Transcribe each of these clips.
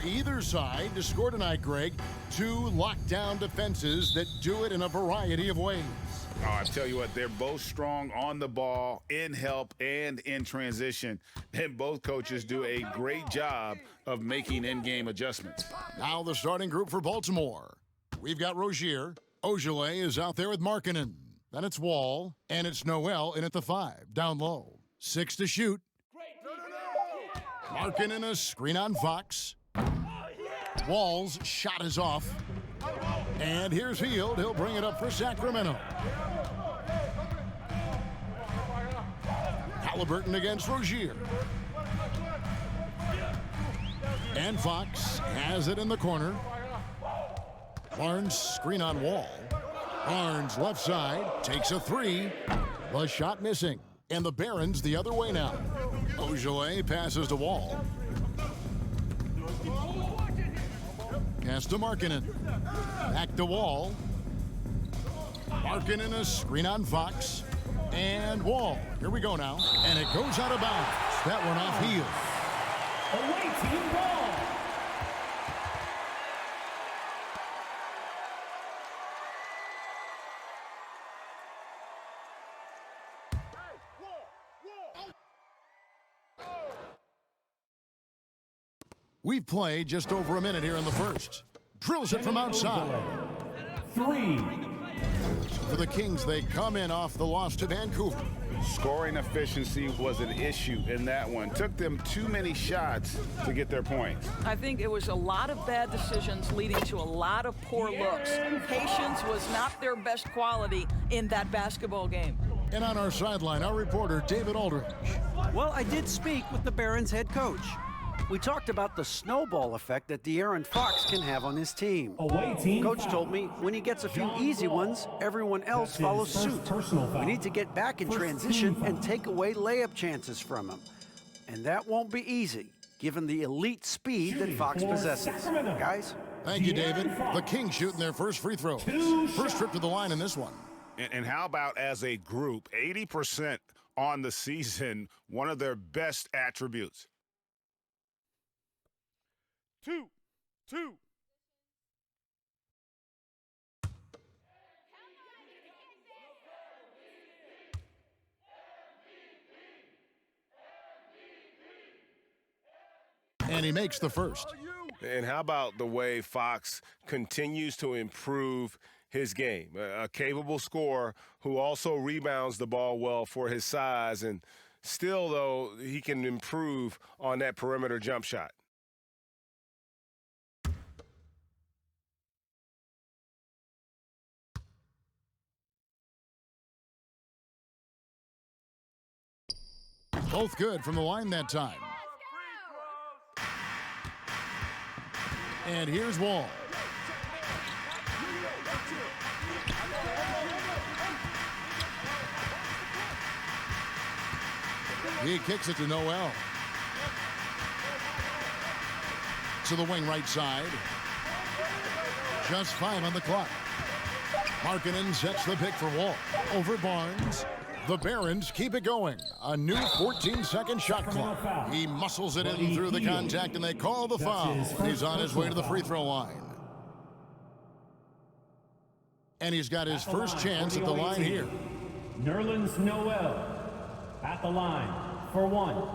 either side to score tonight, Greg. Two lockdown defenses that do it in a variety of ways. Oh, I tell you what, they're both strong on the ball, in help, and in transition. And both coaches do a great job of making in-game adjustments. Now the starting group for Baltimore. We've got Rozier. Ojale is out there with Markkanen. Then it's Wall, and it's Noel in at the 5, down low. 6 to shoot. Markkanen a screen on Fox. Wall's shot is off. And here's Hield. He'll bring it up for Sacramento. Halliburton against Rozier. And Fox has it in the corner. Barnes screen on Wall. Barnes left side takes a 3. The shot missing. And the Barons the other way now. Ojale passes to Wall. Pass to Markkanen. Back to Wall. Markkanen a screen on Fox. And Wall. Here we go now. And it goes out of bounds. That one off Hield. Away team ball. We've played just over a minute here in the first. Drills it from outside. 3. For the Kings, they come in off the loss to Vancouver. Scoring efficiency was an issue in that one. Took them too many shots to get their points. I think it was a lot of bad decisions leading to a lot of poor looks. Patience was not their best quality in that basketball game. And on our sideline, our reporter, David Aldridge. Well, I did speak with the Barons head coach. We talked about the snowball effect that De'Aaron Fox can have on his team. Away team Coach foul. told me when he gets a few easy ones, everyone else That's his follows first suit. personal foul. We need to get back in First transition team and foul. take away layup chances from him. And that won't be easy, given the elite speed that Shooting Fox for possesses. Sacramento. Guys? Thank you, De'Aaron David. Fox. The Kings shooting their first free throws. First trip to the line in this one. And how about as a group, 80% on the season, one of their best attributes. 2. And he makes the first. And how about the way Fox continues to improve his game? A capable scorer who also rebounds the ball well for his size, and still, though, he can improve on that perimeter jump shot. Both good from the line that time. And here's Wall. He kicks it to Noel. To the wing right side. Just 5 on the clock. Markkanen sets the pick for Wall. Over Barnes. The Barons keep it going. A new 14-second shot clock. He muscles it in through the contact, and they call the foul. He's on his way to the free throw line. And he's got his first chance at the line here. Nerlens Noel at the line for 1.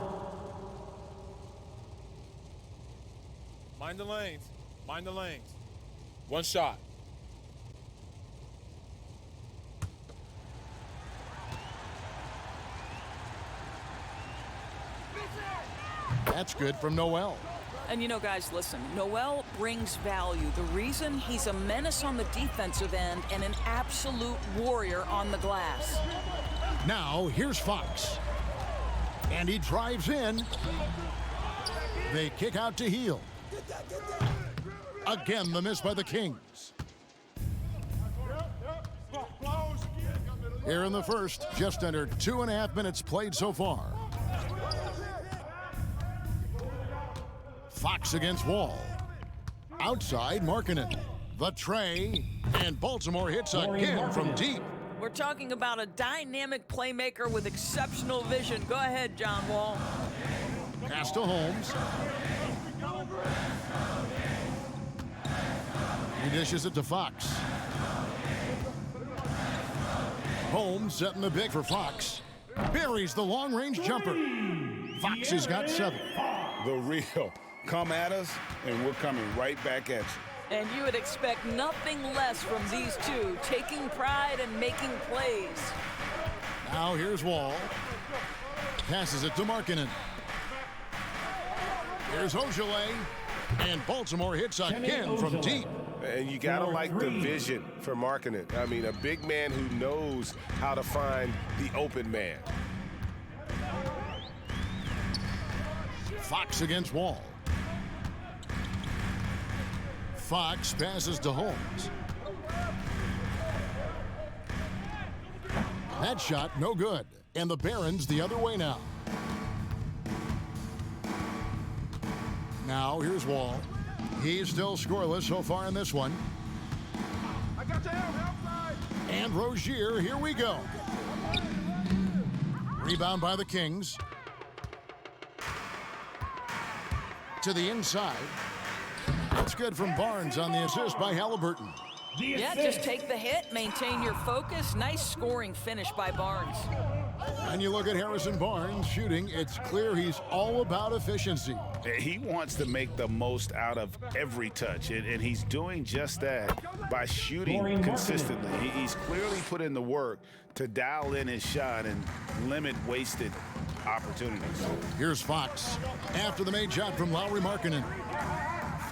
Mind the lanes. Mind the lanes. One shot. That's good from Noel. And you know, guys, listen, Noel brings value. The reason he's a menace on the defensive end and an absolute warrior on the glass. Now, here's Fox. And he drives in. They kick out to Hield. Again, the miss by the Kings. Here in the first, just under 2.5 minutes played so far. Fox against Wall. Outside, Markkanen. The tray. And Baltimore hits again from deep. We're talking about a dynamic playmaker with exceptional vision. Go ahead, John Wall. Pass to Holmes. dishes it to Fox. Holmes setting the big for Fox. Buries the long-range jumper. Fox has got 7. The real. Come at us, and we're coming right back at you. And you would expect nothing less from these two, taking pride and making plays. Now here's Wall. Passes it to Markkanen. Here's Ojale. And Baltimore hits again from deep. And you got to like the vision for Markkanen. I mean, a big man who knows how to find the open man. Fox against Wall. Fox passes to Holmes. That shot, no good. And the Barons the other way now. Now, here's Wall. He's still scoreless so far in this one. I got your outside. And Rozier, here we go. Rebound by the Kings. To the inside. That's good from Barnes on the assist by Halliburton. Yeah, just take the hit, maintain your focus. Nice scoring finish by Barnes. And you look at Harrison Barnes shooting, it's clear he's all about efficiency. He wants to make the most out of every touch, and he's doing just that by shooting consistently. He's clearly put in the work to dial in his shot and limit wasted opportunities. Here's Fox after the made shot from Laurie Markkanen.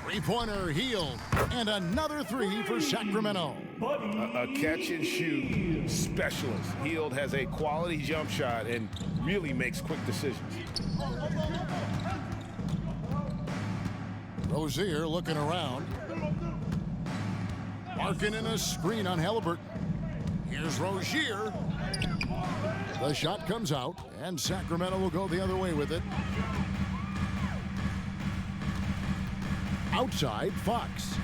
Three-pointer, Hield, and another 3 for Sacramento. A catch-and-shoot specialist. Hield has a quality jump shot and really makes quick decisions. Rozier looking around. Markkanen a screen on Halliburton. Here's Rozier. The shot comes out, and Sacramento will go the other way with it. Outside, Fox.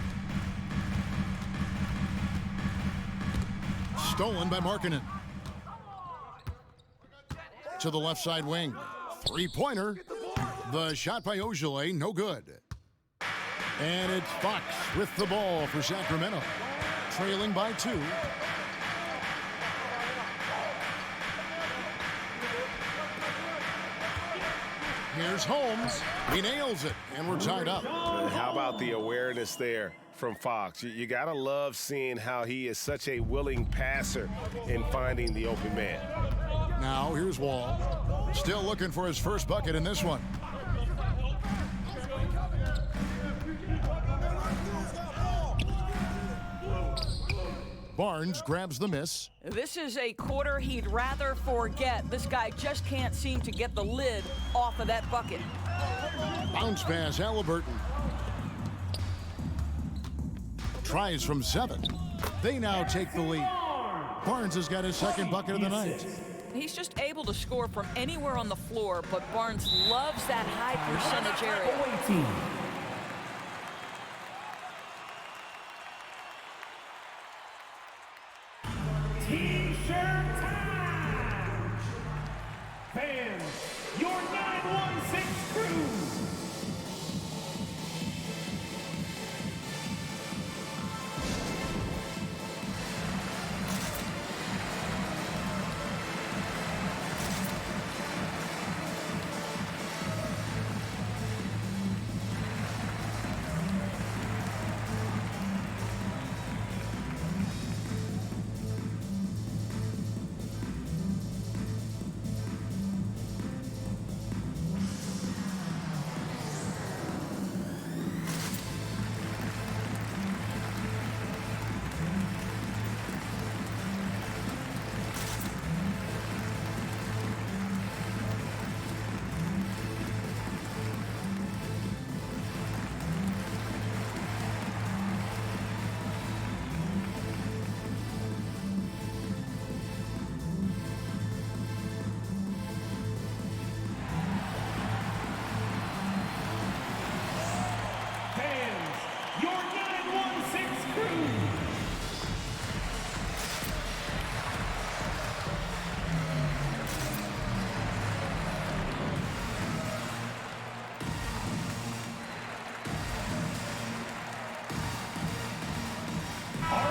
Stolen by Markkanen. To the left side wing. Three-pointer. The shot by Ojale, no good. And it's Fox with the ball for Sacramento. Trailing by 2. Here's Holmes. He nails it, and we're tied up. How about the awareness there from Fox? You got to love seeing how he is such a willing passer in finding the open man. Now, here's Wall. Still looking for his first bucket in this one. Barnes grabs the miss. This is a quarter he'd rather forget. This guy just can't seem to get the lid off of that bucket. Bounce pass, Halliburton. Tries from 7. They now take the lead. Barnes has got his second bucket of the night. He's just able to score from anywhere on the floor, but Barnes loves that high percentage area. T-shirt time! Fans, your 916 crew!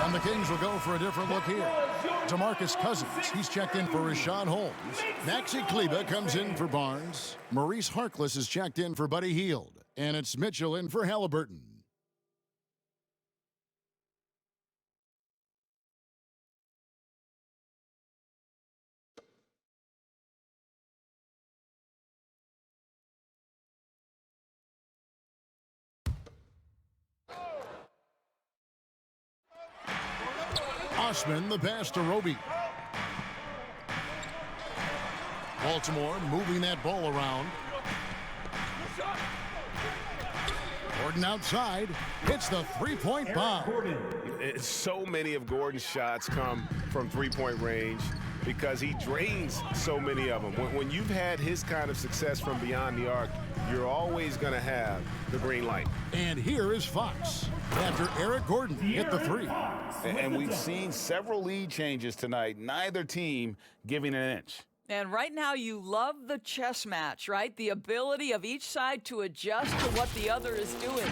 And the Kings will go for a different look here. DeMarcus Cousins, he's checked in for Rashawn Holmes. Maxi Kleber comes in for Barnes. Maurice Harkless is checked in for Buddy Hield. And it's Mitchell in for Halliburton. Osman, the pass to Roby. Baltimore moving that ball around. Gordon outside, hits the three-point bomb. So many of Gordon's shots come from three-point range because he drains so many of them. When you've had his kind of success from beyond the arc, you're always going to have the green light. And here is Fox after Eric Gordon hit the three. And we've seen several lead changes tonight, neither team giving an inch. And right now you love the chess match, right? The ability of each side to adjust to what the other is doing.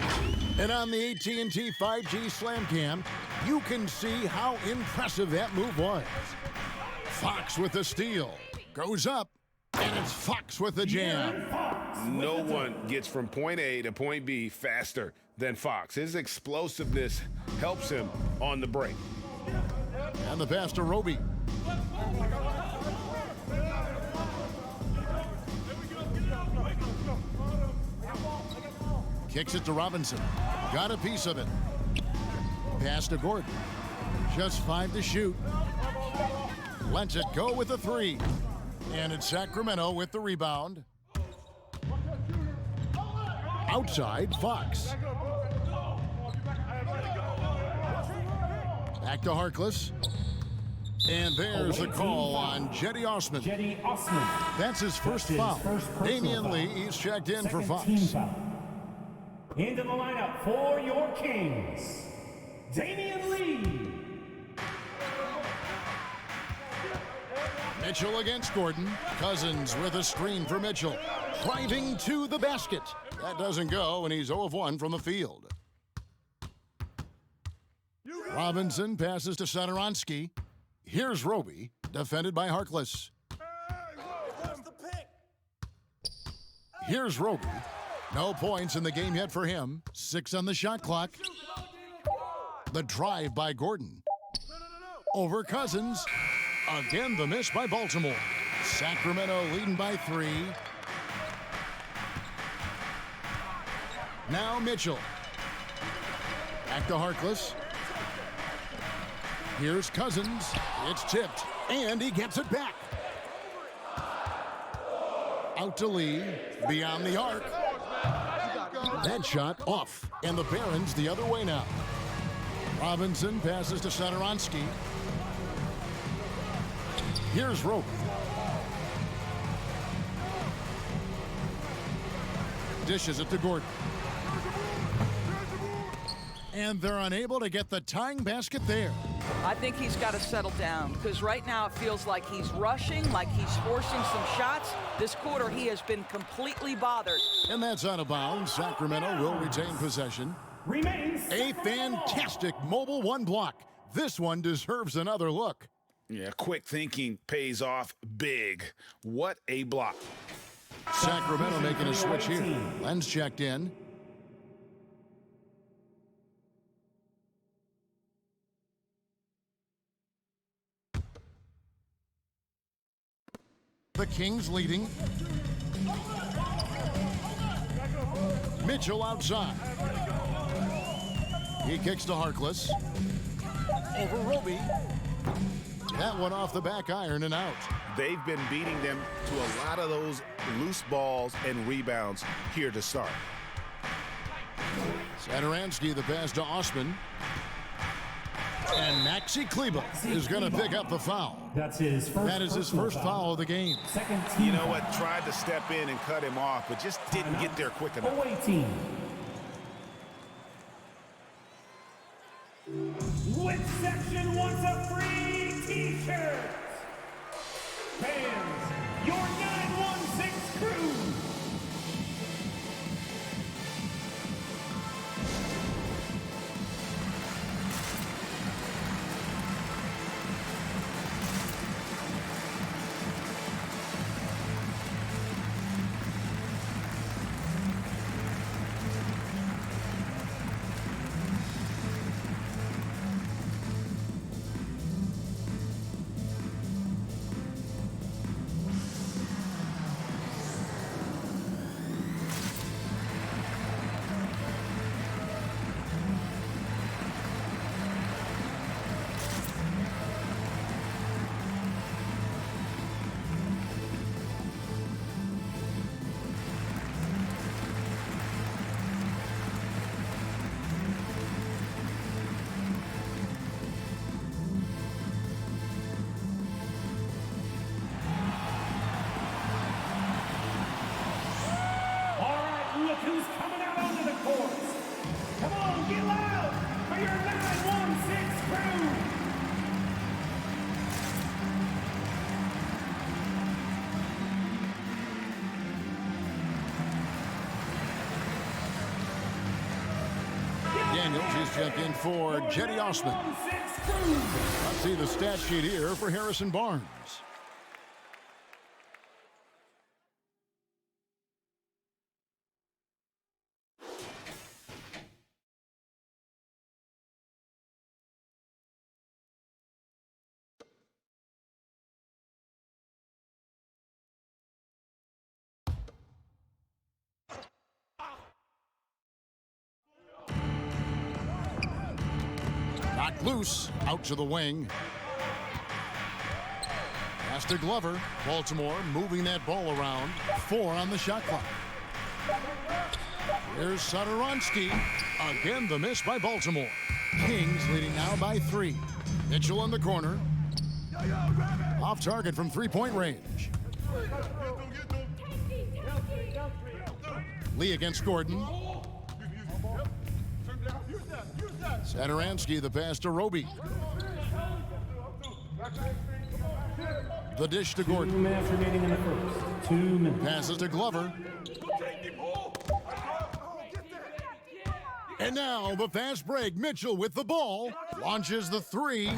And on the AT&T 5G Slam Cam, you can see how impressive that move was. Fox with the steal. Goes up, and it's Fox with the jam. No one gets from point A to point B faster than Fox. His explosiveness helps him on the break. And the pass to Roby. Kicks it to Robinson. Got a piece of it. Pass to Gordon. Just 5 to shoot. Lets it go with a 3. And it's Sacramento with the rebound. Outside, Fox. Back to Harkless. And there's a call on Jetty Osman. That's his first foul. Damian Lee is checked in for Fox. Into the lineup for your Kings, Damian Lee. Mitchell against Gordon. Cousins with a screen for Mitchell. Driving to the basket. That doesn't go, and he's 0 of 1 from the field. Robinson passes to Satoransky. Here's Roby, defended by Harkless. Here's Roby. No points in the game yet for him. 6 on the shot clock. The drive by Gordon. Over Cousins. Again, the miss by Baltimore. Sacramento leading by 3. Now Mitchell. Back to Harkless. Here's Cousins. It's tipped, and he gets it back. Out to Lee. Beyond the arc. That shot off, and the Barons the other way now. Robinson passes to Satoransky. Here's Roby. Dishes it to Gordon. And they're unable to get the tying basket there. I think he's got to settle down because right now it feels like he's rushing, like he's forcing some shots. This quarter he has been completely bothered. And that's out of bounds. Sacramento will retain possession. A fantastic mobile 1 block. This one deserves another look. Yeah, quick thinking pays off big. What a block. Sacramento making a switch here. Len's checked in. The Kings leading. Mitchell outside. He kicks to Harkless. Over Roby. That one off the back iron and out. They've been beating them to a lot of those loose balls and rebounds here to start. Satoransky, the pass to Osman. And Maxi Kleber is going to pick up the foul. That is his first foul of the game. You know what? Tried to step in and cut him off, but just didn't get there quick enough. 018. Which section wants a free t-shirt? Fans, your 916 crew. Daniels. He's checked in for Jetty Osman. Let's see the stat sheet here for Harrison Barnes. Knocked loose, out to the wing. Pass to Glover. Baltimore moving that ball around. 4 on the shot clock. Here's Satoransky. Again, the miss by Baltimore. Kings leading now by 3. Mitchell in the corner. Off target from three-point range. Lee against Gordon. Satoransky, the pass to Roby. The dish to Gordon. 2 minutes remaining in the first. 2 minutes. Passes to Glover. And now the fast break. Mitchell with the ball. Launches the 3.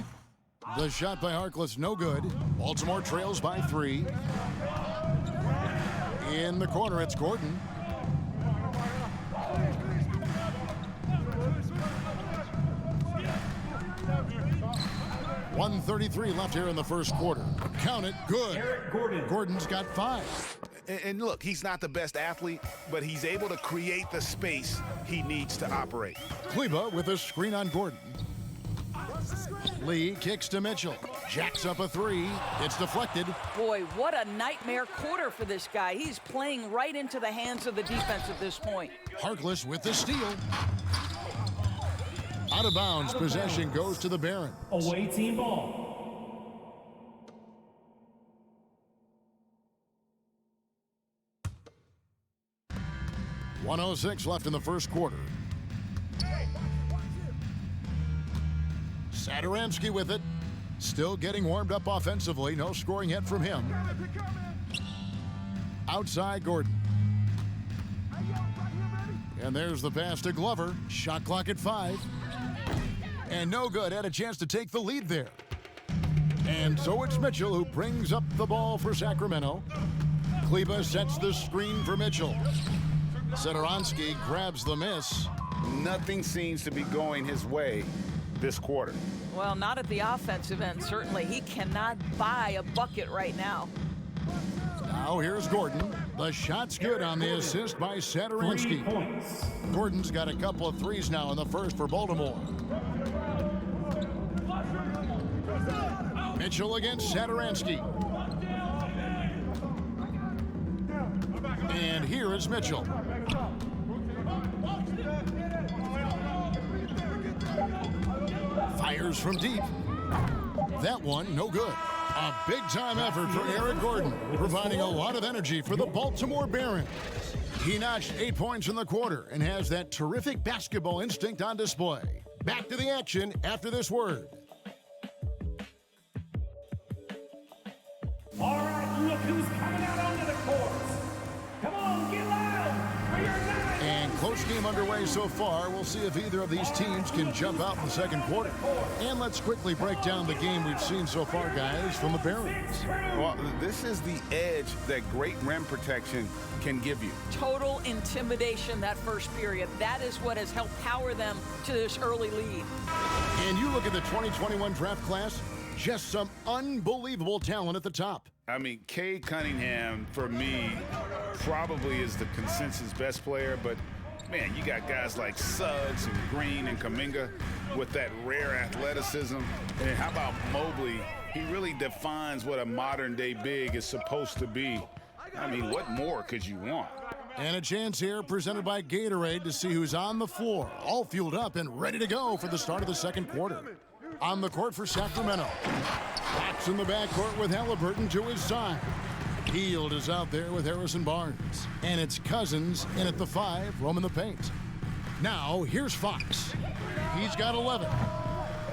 The shot by Harkless, no good. Baltimore trails by 3. In the corner, it's Gordon. 1:33 left here in the first quarter. Count it, good. Gordon's got 5. And look, he's not the best athlete, but he's able to create the space he needs to operate. Kleba with a screen on Gordon. Lee kicks to Mitchell. Jacks up a 3. It's deflected. Boy, what a nightmare quarter for this guy. He's playing right into the hands of the defense at this point. Harkless with the steal. Out of bounds, possession goes to the Barons. Away team ball. .106 left in the first quarter. Satoransky with it. Still getting warmed up offensively. No scoring yet from him. Outside Gordon. And there's the pass to Glover. Shot clock at 5. And no good. Had a chance to take the lead there. And so it's Mitchell who brings up the ball for Sacramento. Kleba sets the screen for Mitchell. Satoransky grabs the miss. Nothing seems to be going his way this quarter. Well, not at the offensive end, certainly. He cannot buy a bucket right now. Now here's Gordon. The shot's good on the assist by Satoransky. 3 points. Gordon's got a couple of threes now in the first for Baltimore. Mitchell against Satoransky. And here is Mitchell. Fires from deep. That one, no good. A big-time effort for Eric Gordon, providing a lot of energy for the Baltimore Barons. He notched 8 points in the quarter and has that terrific basketball instinct on display. Back to the action after this word. All right, look who's coming out onto the court. Come on, get loud for your night. And close game underway so far. We'll see if either of these teams can jump out in the second quarter. And let's quickly break down the game we've seen so far, guys, from the Barons. Well, this is the edge that great rim protection can give you. Total intimidation that first period. That is what has helped power them to this early lead. And you look at the 2021 draft class, just some unbelievable talent at the top. I mean, Cade Cunningham, for me, probably is the consensus best player, but man, you got guys like Suggs and Green and Kuminga with that rare athleticism. And how about Mobley? He really defines what a modern-day big is supposed to be. I mean, what more could you want? And a chance here presented by Gatorade to see who's on the floor, all fueled up and ready to go for the start of the second quarter. On the court for Sacramento. Backs in the backcourt with Halliburton to his side. Hield is out there with Harrison Barnes. And it's Cousins in at the 5, roaming the paint. Now, here's Fox. He's got 11.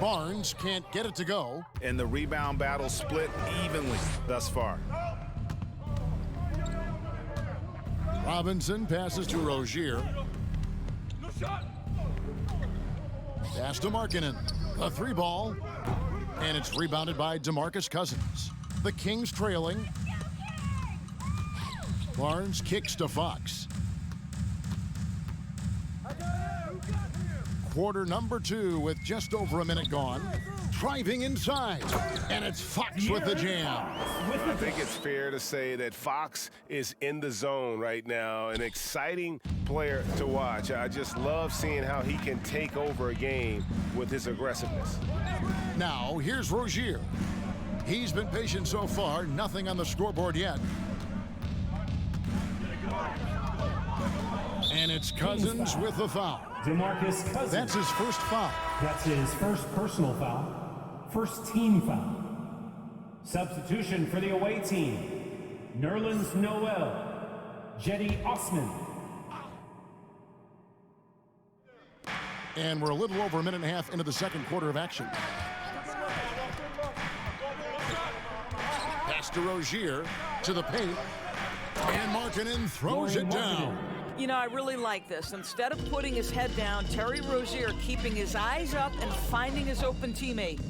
Barnes can't get it to go. And the rebound battle split evenly thus far. Robinson passes to Rozier. Pass to Markkanen. A 3-ball. And it's rebounded by DeMarcus Cousins. The Kings trailing. Barnes kicks to Fox. Quarter number 2 with just over a minute gone. Driving inside. And it's Fox with the jam. I think it's fair to say that Fox is in the zone right now, an exciting player to watch. I just love seeing how he can take over a game with his aggressiveness. Now, here's Rozier. He's been patient so far, nothing on the scoreboard yet. And it's Cousins with the foul. DeMarcus Cousins. That's his first foul. That's his first personal foul. First team foul. Substitution for the away team. Nerlens Noel. Jetty Osman. And we're a little over a minute and a half into the second quarter of action. Pass to Rozier to the paint. And Markkanen throws it down. You know, I really like this. Instead of putting his head down, Terry Rozier keeping his eyes up and finding his open teammate.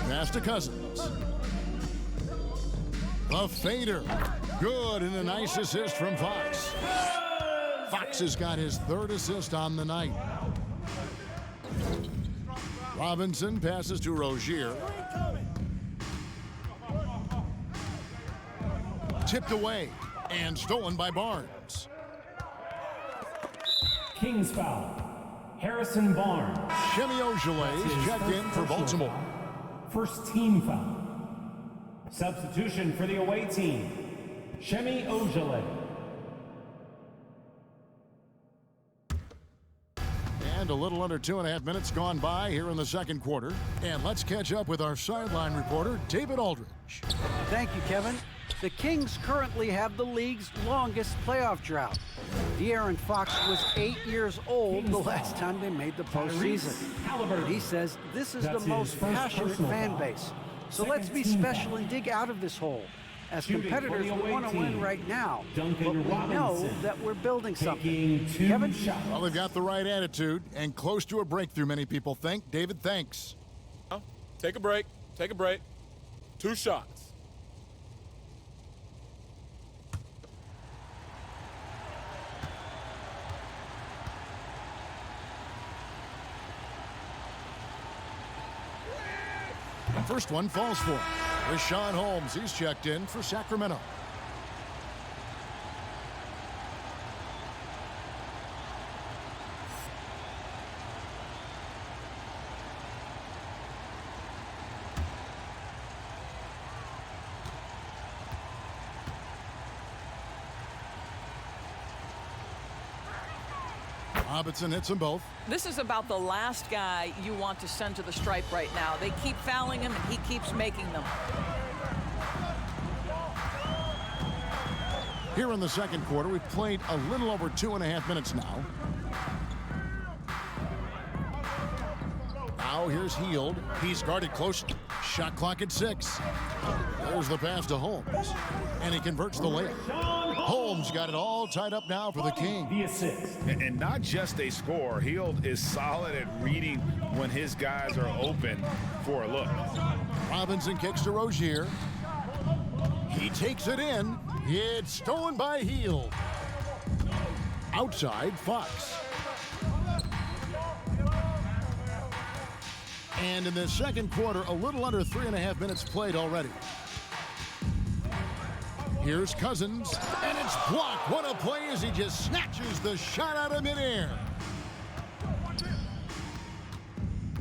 Pass to Cousins. The fader. Good, and a nice assist from Fox. Fox has got his third assist on the night. Robinson passes to Rozier. Tipped away and stolen by Barnes. Kings foul. Harrison Barnes. Shemi Ojeleye checked in for Baltimore. First team foul. Substitution for the away team. Shemi Ojeleye. And a little under 2.5 minutes gone by here in the second quarter. And let's catch up with our sideline reporter, David Aldridge. Thank you, Kevin. The Kings currently have the league's longest playoff drought. De'Aaron Fox was 8 years old the last time they made the postseason. He says this is the most passionate fan base. So let's be special and dig out of this hole. As competitors, we want to win right now, but we know that we're building something. Kevin? Well, they've got the right attitude and close to a breakthrough, many people think. David, thanks. Take a break. Take a break. 2 shots. First one falls for him. Rashawn Holmes, he's checked in for Sacramento. Robinson hits them both. This is about the last guy you want to send to the stripe right now. They keep fouling him, and he keeps making them. Here in the second quarter, we've played a little over 2.5 minutes now. Now here's Hield. He's guarded close. Shot clock at 6. There's the pass to Holmes. And he converts the layup. Holmes got it all tied up now for the King. The assist. And not just a score. Hield is solid at reading when his guys are open for a look. Robinson kicks to Rozier. He takes it in. It's stolen by Hield. Outside, Fox. And in the second quarter, a little under 3.5 minutes played already. Here's Cousins, and it's blocked. What a play as he just snatches the shot out of midair.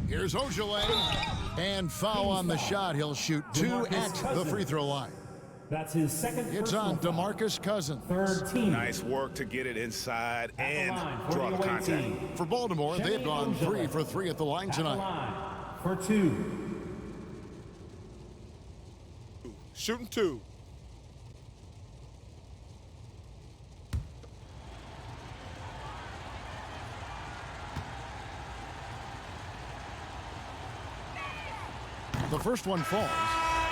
Here's Ojeleye, and foul on the shot. He'll shoot 2 at the free throw line. That's his second. It's on DeMarcus Cousins. Third team. Nice work to get it inside and draw the contact. For Baltimore, they've gone 3 for 3 at the line tonight. For 2. Shooting 2. The first one falls.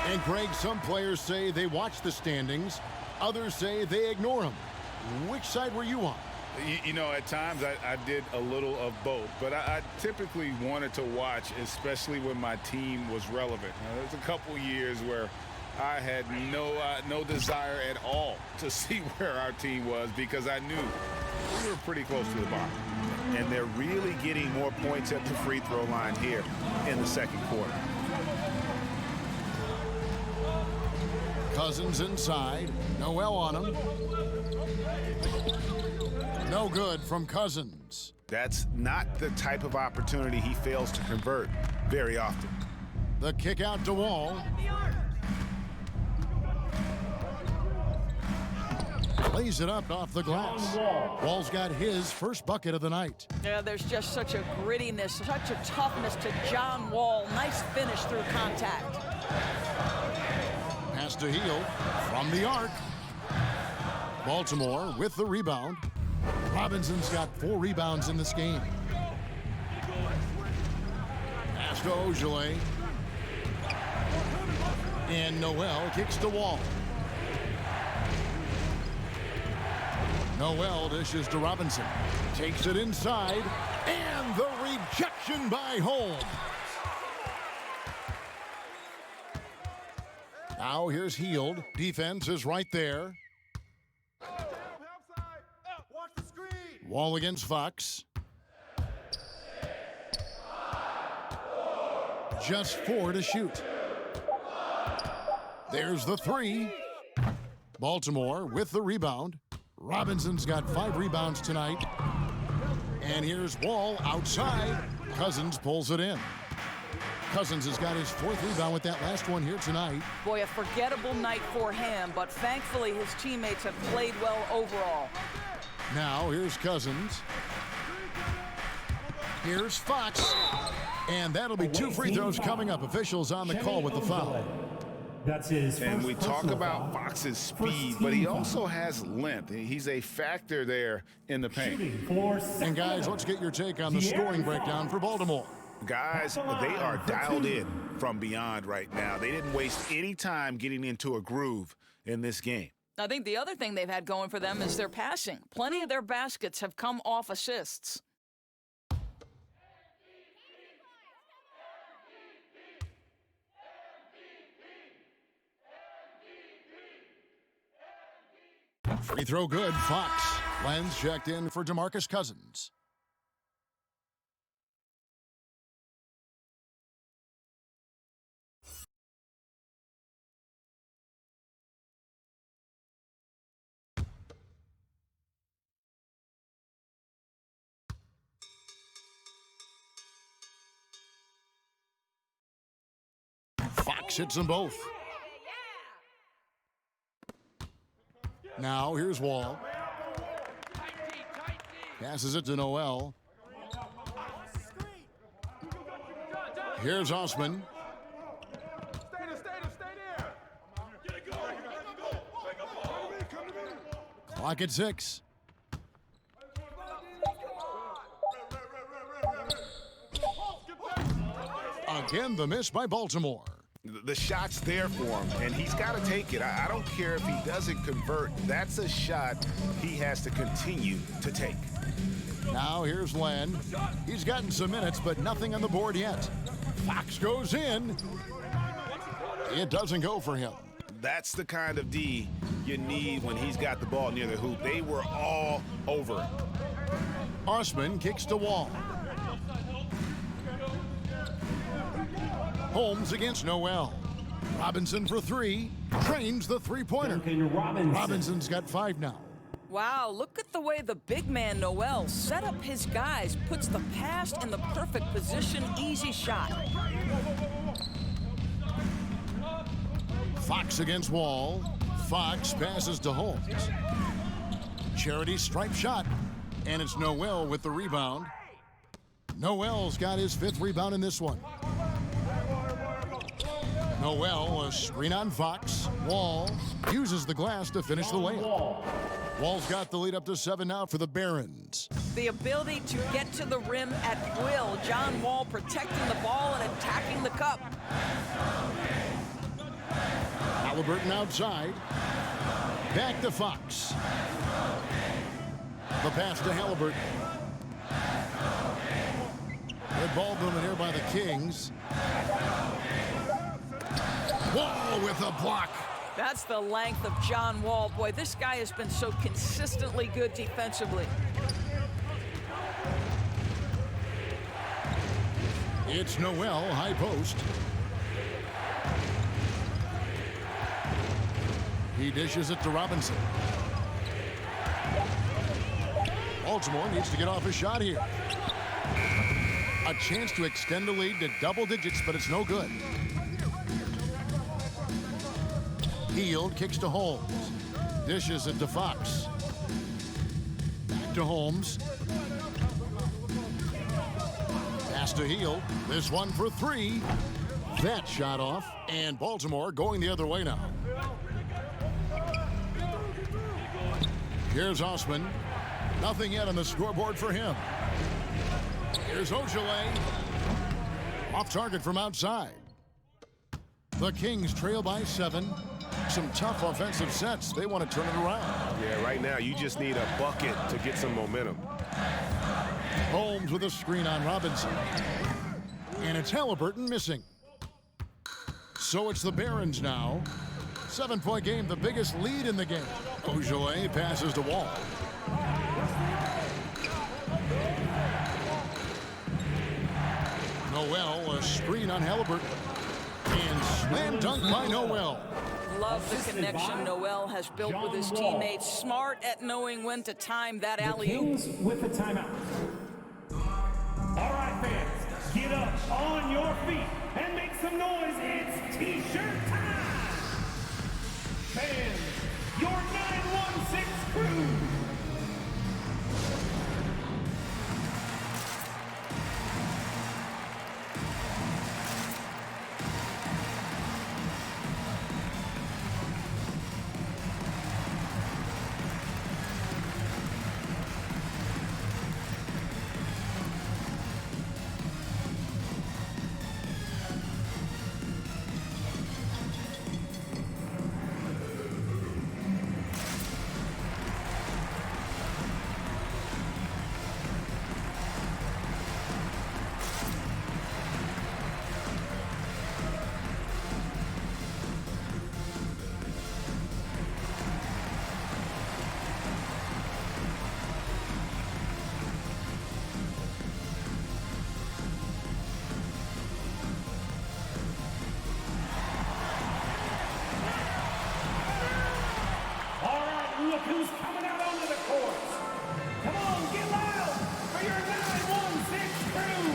And Greg, some players say they watch the standings. Others say they ignore them. Which side were you on? You know, at times I did a little of both, but I typically wanted to watch, especially when my team was relevant. There's a couple years where I had no desire at all to see where our team was because I knew we were pretty close to the bottom. And they're really getting more points at the free throw line here in the second quarter. Cousins inside. Noel on him. No good from Cousins. That's not the type of opportunity he fails to convert very often. The kick out to Wall. Lays it up off the glass. Wall's got his first bucket of the night. Yeah, there's just such a grittiness, such a toughness to John Wall. Nice finish through contact. Pass to Hield from the arc. Baltimore with the rebound. Robinson's got 4 rebounds in this game. Pass to Ogilvy. And Noel kicks to Wall. Noel dishes to Robinson. Takes it inside. And the rejection by Holmes. Now here's Hield. Defense is right there. Wall against Fox. Just 4 to shoot. There's the 3. Baltimore with the rebound. Robinson's got 5 rebounds tonight. And here's Wall outside. Cousins pulls it in. Cousins has got his 4th rebound with that last one here tonight. Boy, a forgettable night for him, but thankfully his teammates have played well overall. Now here's Cousins. Here's Fox. And that'll be 2 free throws coming up. Officials on the call with the foul. That's his And first we talk personal about foul. Fox's speed, but he also has length. He's a factor there in the paint. And guys, let's get your take on the scoring breakdown for Baltimore. Guys, they are dialed in from beyond right now. They didn't waste any time getting into a groove in this game. I think the other thing they've had going for them is their passing. Plenty of their baskets have come off assists. Free throw good, Fox. Lenz checked in for DeMarcus Cousins. Fox hits them both. Now here's Wall. Passes it to Noel. Here's Osman. Clock at 6. Again, the miss by Baltimore. The shot's there for him, and he's got to take it. I don't care if he doesn't convert. That's a shot he has to continue to take. Now here's Len. He's gotten some minutes, but nothing on the board yet. Fox goes in. It doesn't go for him. That's the kind of D you need when he's got the ball near the hoop. They were all over it. Osman kicks to Wall. Holmes against Noel. Robinson for 3. Trains the three-pointer. Robinson's got 5 now. Wow, look at the way the big man Noel set up his guys, puts the pass in the perfect position, easy shot. Fox against Wall. Fox passes to Holmes. Charity stripe shot, and it's Noel with the rebound. Noel's got his 5th rebound in this one. Noel, a screen on Fox. Wall uses the glass to finish the layup. Wall's got the lead up to 7 now for the Barons. The ability to get to the rim at will. John Wall protecting the ball and attacking the cup. Halliburton outside. Back to Fox. The pass to Halliburton. Good ball movement here by the Kings. Wall with a block. That's the length of John Wall. Boy, this guy has been so consistently good defensively. It's Noel, high post. He dishes it to Robinson. Baltimore needs to get off a shot here. A chance to extend the lead to double digits, but it's no good. Hield kicks to Holmes. Dishes it to Fox. Back to Holmes. Pass to Hield. This one for three. That shot off, and Baltimore going the other way now. Here's Osman. Nothing yet on the scoreboard for him. Here's Ojale. Off target from outside. The Kings trail by 7. Some tough offensive sets. They want to turn it around. Yeah, right now you just need a bucket to get some momentum. Holmes with a screen on Robinson. And it's Halliburton missing. So it's the Barons now. 7-point game, the biggest lead in the game. Ojale passes to Wall. Noel, a screen on Halliburton. And slam dunk by Noel. Love the connection Noel has built with his teammates. Smart at knowing when to time that alley-oop. Kings with a timeout. All right, fans, get up on your feet and make some noise. It's T-shirt time. Fans, your 916 crew. Look who's coming out onto the court. Come on, get loud for your 916 crew.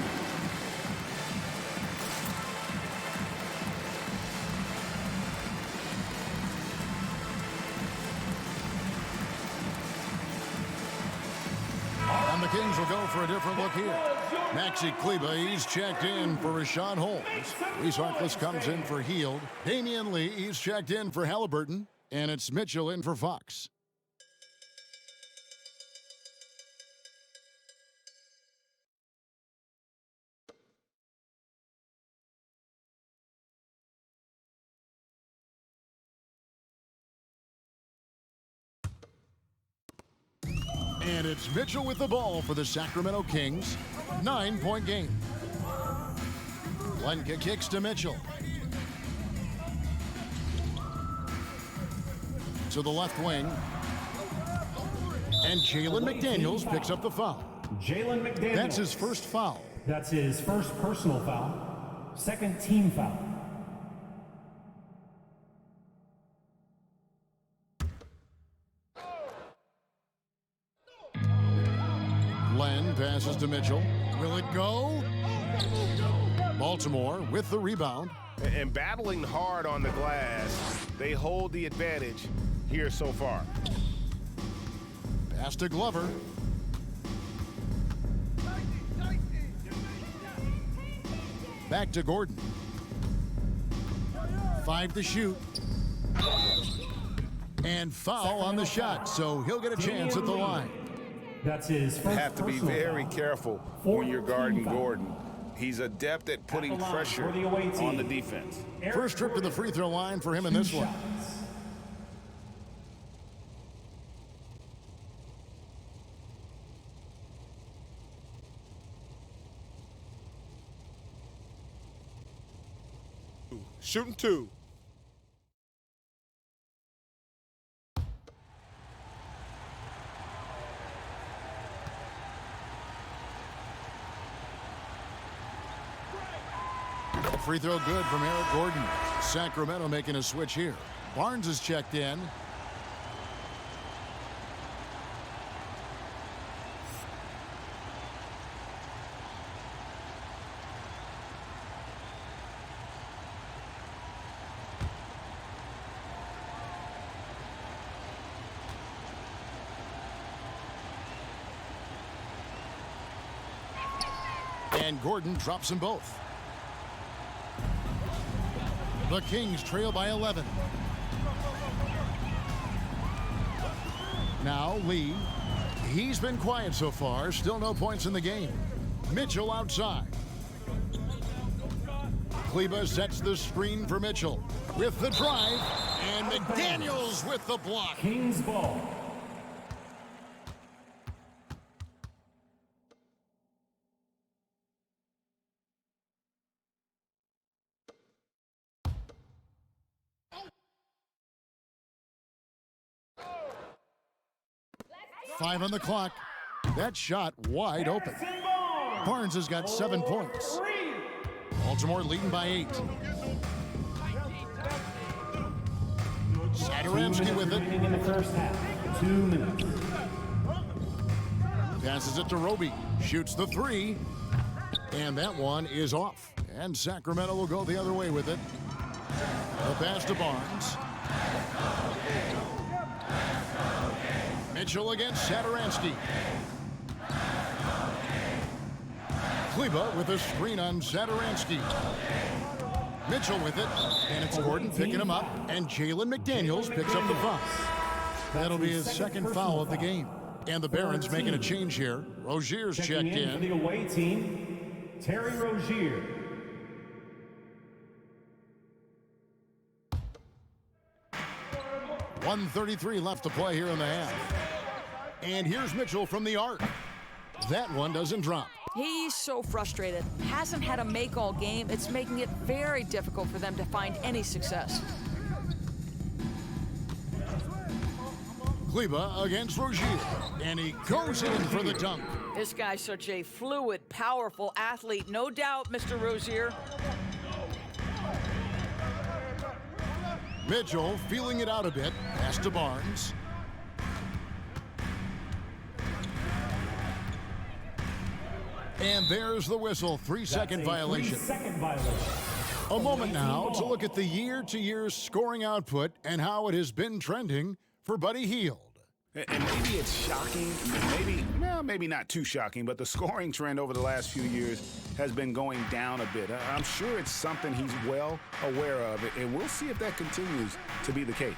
And the Kings will go for a different look here. Maxi Kleba, he's checked in for Rashad Holmes. Reese Harkless comes in for Hield. Damian Lee, he's checked in for Halliburton. And it's Mitchell in for Fox. And it's Mitchell with the ball for the Sacramento Kings. 9-point game. Lenka kicks to Mitchell. To the left wing. And Jalen McDaniels picks up the foul. Jalen McDaniels. That's his first foul. That's his first personal foul. Second team foul. Len passes to Mitchell. Will it go? Baltimore with the rebound. And battling hard on the glass, they hold the advantage here so far. Pass to Glover. Back to Gordon. 5 to shoot. And foul on the shot, so he'll get a chance at the line. That's his first. You have to be very careful when you're guarding Gordon. He's adept at putting pressure on the defense. First trip to the free throw line for him in this one. Shooting 2. Free throw good from Eric Gordon. Sacramento making a switch here. Barnes is checked in. And Gordon drops them both. The Kings trail by 11. Now Lee. He's been quiet so far. Still no points in the game. Mitchell outside. Kleba sets the screen for Mitchell with the drive. And McDaniels with the block. Kings ball. Five on the clock. That shot wide open. Barnes has got 7 points. Baltimore leading by 8. Satoransky with it. In the first half. 2 minutes. Passes it to Roby. Shoots the 3. And that one is off. And Sacramento will go the other way with it. The pass to Barnes. Mitchell against Satoransky. Kleba with a screen on Satoransky. Mitchell with it, and it's Gordon picking him up, and Jalen McDaniels picks up the foul. That'll be his second foul of the game. And the Barons making a change here. Rozier's checked in. For the away team, Terry Rozier. .133 left to play here in the half. And here's Mitchell from the arc. That one doesn't drop. He's so frustrated. Hasn't had a make all game. It's making it very difficult for them to find any success. Kleba against Rozier. And he goes in for the dunk. This guy's such a fluid, powerful athlete. No doubt, Mr. Rozier. Mitchell feeling it out a bit. Pass to Barnes. And there's the whistle. 3-second violation. 3-second violation. A moment now to look at the year-to-year scoring output and how it has been trending for Buddy Hield. And maybe it's shocking, maybe not too shocking, but the scoring trend over the last few years has been going down a bit. I'm sure it's something he's well aware of, and we'll see if that continues to be the case.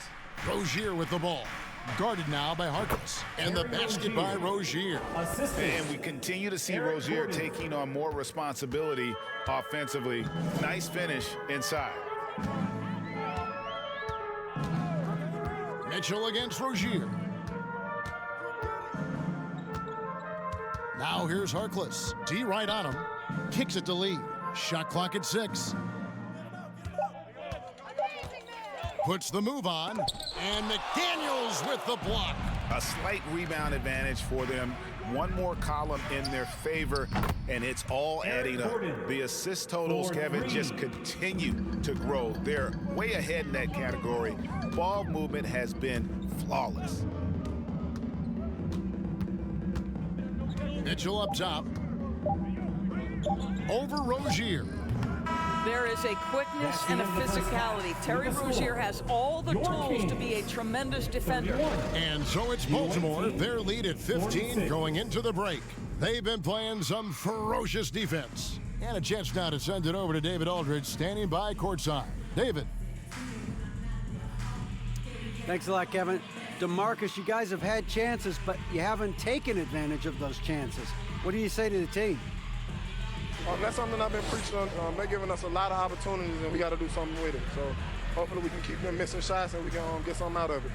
Rozier with the ball. Guarded now by Harkless. And the basket by Rozier. And we continue to see Rozier taking on more responsibility offensively. Nice finish inside. Mitchell against Rozier. Now here's Harkless. D right on him. Kicks it to Lee. Shot clock at 6. Puts the move on. And McDaniels with the block. A slight rebound advantage for them. One more column in their favor, and it's all adding up. The assist totals, Kevin, just continue to grow. They're way ahead in that category. Ball movement has been flawless. Mitchell up top. Over Rozier. There is a quickness and a physicality. Terry Rozier has all the tools to be a tremendous defender. And so it's Baltimore, their lead at 15 going into the break. They've been playing some ferocious defense. And a chance now to send it over to David Aldridge, standing by courtside. David. Thanks a lot, Kevin. DeMarcus, you guys have had chances, but you haven't taken advantage of those chances. What do you say to the team? That's something I've been preaching on. They're giving us a lot of opportunities, and we got to do something with it. So hopefully we can keep them missing shots and we can get something out of it.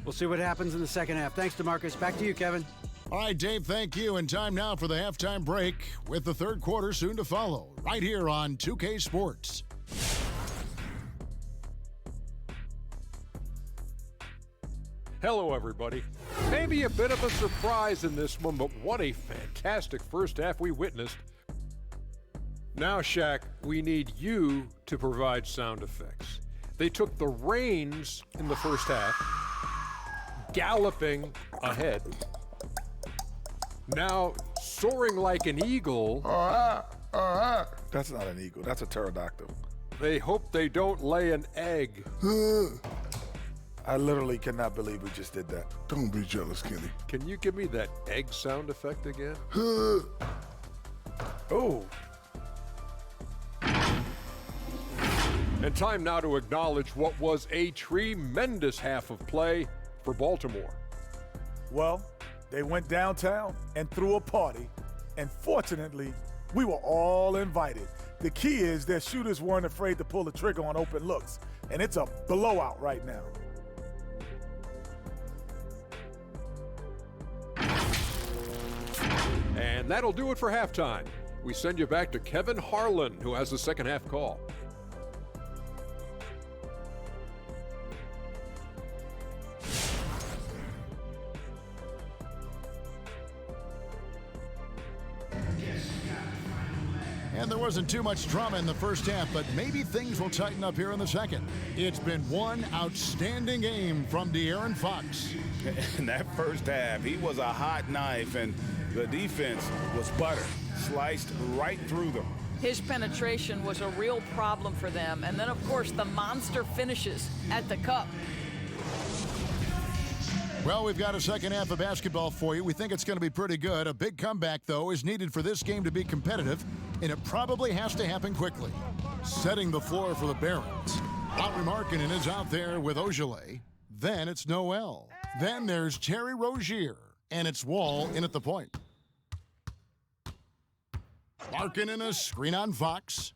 We'll see what happens in the second half. Thanks, DeMarcus. Back to you, Kevin. All right, Dave, thank you. And time now for the halftime break with the third quarter soon to follow right here on 2K Sports. Hello, everybody. Maybe a bit of a surprise in this one, but what a fantastic first half we witnessed. Now, Shaq, we need you to provide sound effects. They took the reins in the first half, galloping ahead. Now, soaring like an eagle. That's not an eagle. That's a pterodactyl. They hope they don't lay an egg. I literally cannot believe we just did that. Don't be jealous, Kenny. Can you give me that egg sound effect again? Oh. And time now to acknowledge what was a tremendous half of play for Baltimore. Well, they went downtown and threw a party, and fortunately, we were all invited. The key is their shooters weren't afraid to pull the trigger on open looks, and it's a blowout right now. And that'll do it for halftime. We send you back to Kevin Harlan, who has the second half call. And there wasn't too much drama in the first half, but maybe things will tighten up here in the second. It's been one outstanding game from De'Aaron Fox. In that first half, he was a hot knife, and the defense was butter, sliced right through them. His penetration was a real problem for them. And then, of course, the monster finishes at the cup. Well, we've got a second half of basketball for you. We think it's going to be pretty good. A big comeback, though, is needed for this game to be competitive, and it probably has to happen quickly. Setting the floor for the Barons. Laurie Markkanen is out there with Ogilvy. Then it's Noel. Then there's Terry Rozier, and it's Wall in at the point. Markkanen a screen on Fox.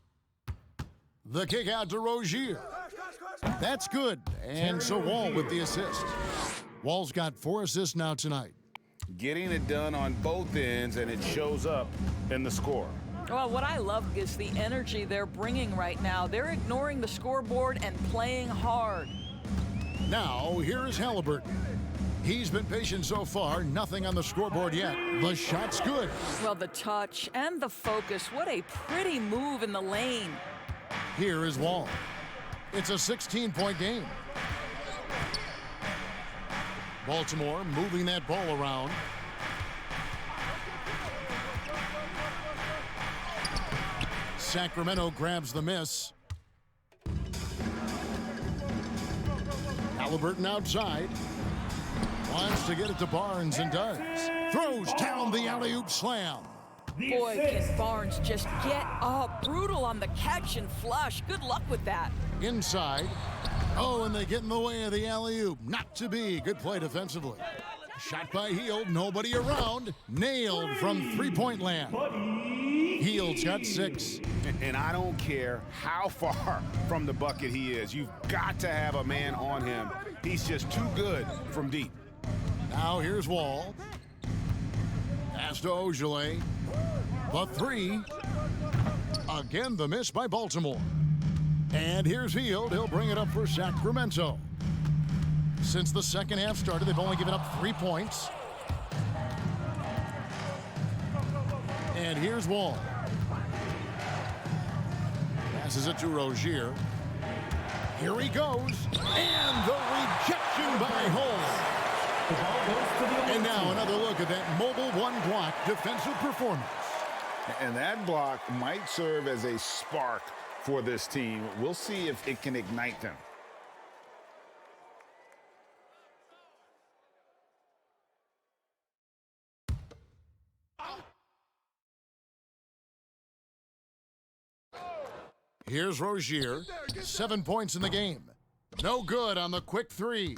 The kick out to Rozier. That's good, and so Wall with the assist. Wall's got 4 assists now tonight. Getting it done on both ends, and it shows up in the score. Well, what I love is the energy they're bringing right now. They're ignoring the scoreboard and playing hard. Now, here's Halliburton. He's been patient so far, nothing on the scoreboard yet. The shot's good. Well, the touch and the focus, what a pretty move in the lane. Here is Wall. It's a 16-point game. Baltimore moving that ball around. Sacramento grabs the miss. Halliburton outside. Wants to get it to Barnes and does. Throws down the alley-oop slam. Boy, can Barnes just get up. Brutal on the catch and flush. Good luck with that. Inside. Oh, and they get in the way of the alley-oop. Not to be. Good play defensively. Shot by Hield. Nobody around. Nailed from three-point land. Hield's got 6. And I don't care how far from the bucket he is. You've got to have a man on him. He's just too good from deep. Now here's Wall. Pass to Ogilvy. The 3. Again, the miss by Baltimore. And here's Hield. He'll bring it up for Sacramento. Since the second half started, they've only given up 3 points. And here's Wall. Passes it to Rozier. Here he goes. And the rejection by Hall. And now another look at that mobile one-block defensive performance. And that block might serve as a spark for this team. We'll see if it can ignite them. Here's Rozier. 7 points in the game. No good on the quick 3.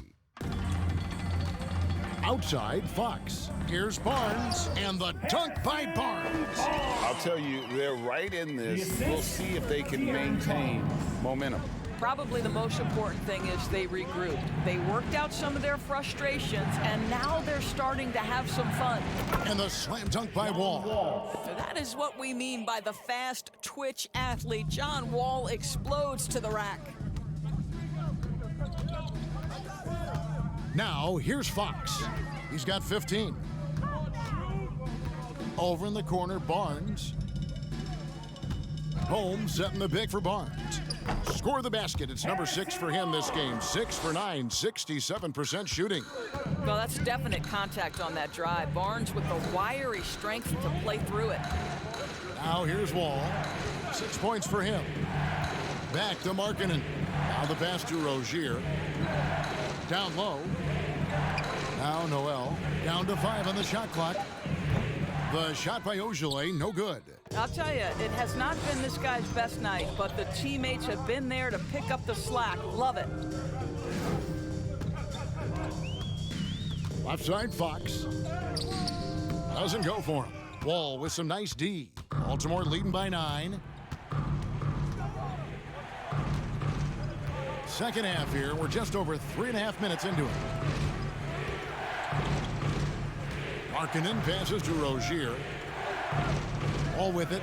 Outside, Fox. Here's Barnes, and the dunk by Barnes. I'll tell you, they're right in this. We'll see if they can maintain momentum. Probably the most important thing is they regrouped. They worked out some of their frustrations, and now they're starting to have some fun. And the slam dunk by Wall. That is what we mean by the fast twitch athlete. John Wall explodes to the rack. Now, here's Fox. He's got 15. Over in the corner, Barnes. Holmes setting the big for Barnes. Score the basket. It's number 6 for him this game. 6 for 9, 67% shooting. Well, that's definite contact on that drive. Barnes with the wiry strength to play through it. Now here's Wall. 6 points for him. Back to Markkanen. Now the pass to Rozier. Down low. Now Noel. Down to 5 on the shot clock. The shot by Ojale, no good. I'll tell you, it has not been this guy's best night, but the teammates have been there to pick up the slack. Love it. Left side, Fox. Doesn't go for him. Wall with some nice D. Baltimore leading by 9. Second half here. We're just over 3.5 minutes into it. Markkanen passes to Rozier. All with it.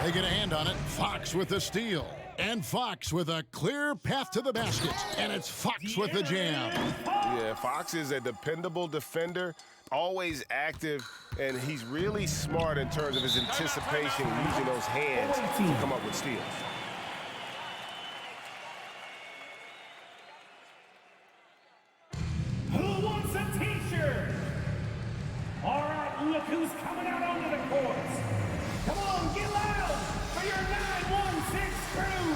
They get a hand on it. Fox with the steal. And Fox with a clear path to the basket. And it's Fox with the jam. Yeah, Fox is a dependable defender, always active, and he's really smart in terms of his anticipation and using those hands to come up with steals. Who wants a t-shirt? All right, look who's coming out onto the court. Come on, get loud for your 916 crew.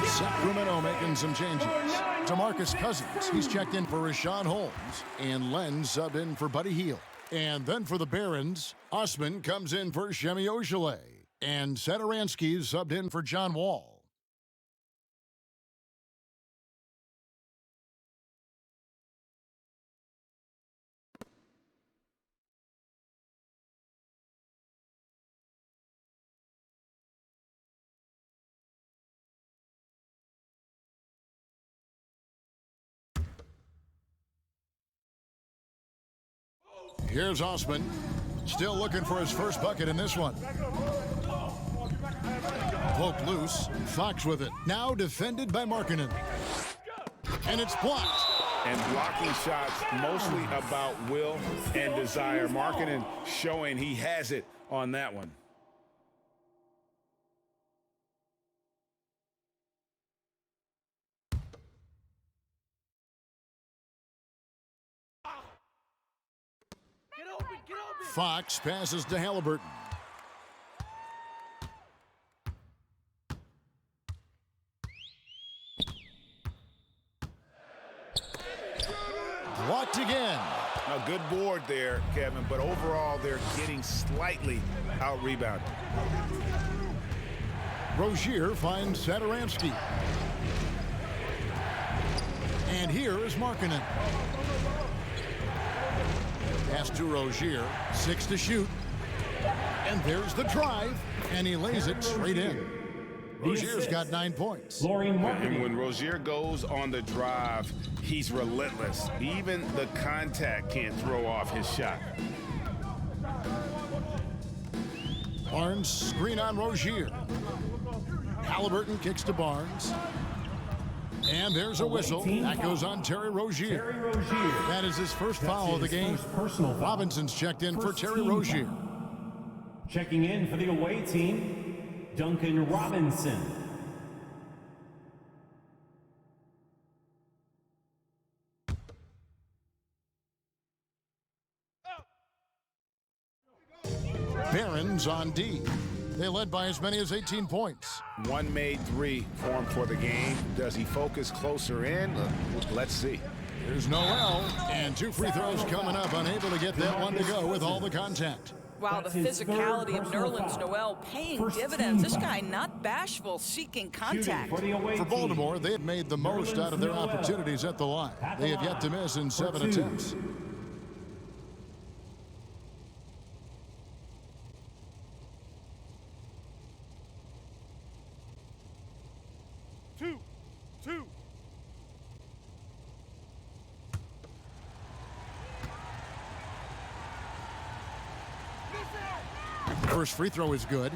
Sacramento making some changes. DeMarcus Cousins, he's checked in for Rashawn Holmes. And Len subbed in for Buddy Hield. And then for the Barons, Osman comes in for Shemi Ojale. And Satoransky subbed in for John Wall. Here's Osman, still looking for his first bucket in this one. Poke loose, Fox with it. Now defended by Markkanen. And it's blocked. And blocking shots mostly about will and desire. Markkanen showing he has it on that one. Fox passes to Halliburton. Blocked again. A good board there, Kevin, but overall they're getting slightly out-rebounded. Rozier finds Satoransky. And here is Markkanen. Pass to Rozier, 6 to shoot. And there's the drive, and he lays it straight in. Rozier's got 9 points. Laurie Markkanen. And when Rozier goes on the drive, he's relentless. Even the contact can't throw off his shot. Barnes screen on Rozier. Halliburton kicks to Barnes. And there's a whistle. That goes on Terry Rozier. That is his first foul of the game. Robinson's checked in for Terry Rozier. Checking in for the away team, Duncan Robinson. Barron's on D. They led by as many as 18 points. One made three for him for the game. Does he focus closer in? Let's see. Here's Noel, and 2 free throws coming up, unable to get that one to go with all the contact. Wow, the physicality of Nerlens Noel paying dividends. This guy not bashful, seeking contact. For Baltimore, they have made the most out of their opportunities at the line. They have yet to miss in 7 attempts. First free throw is good.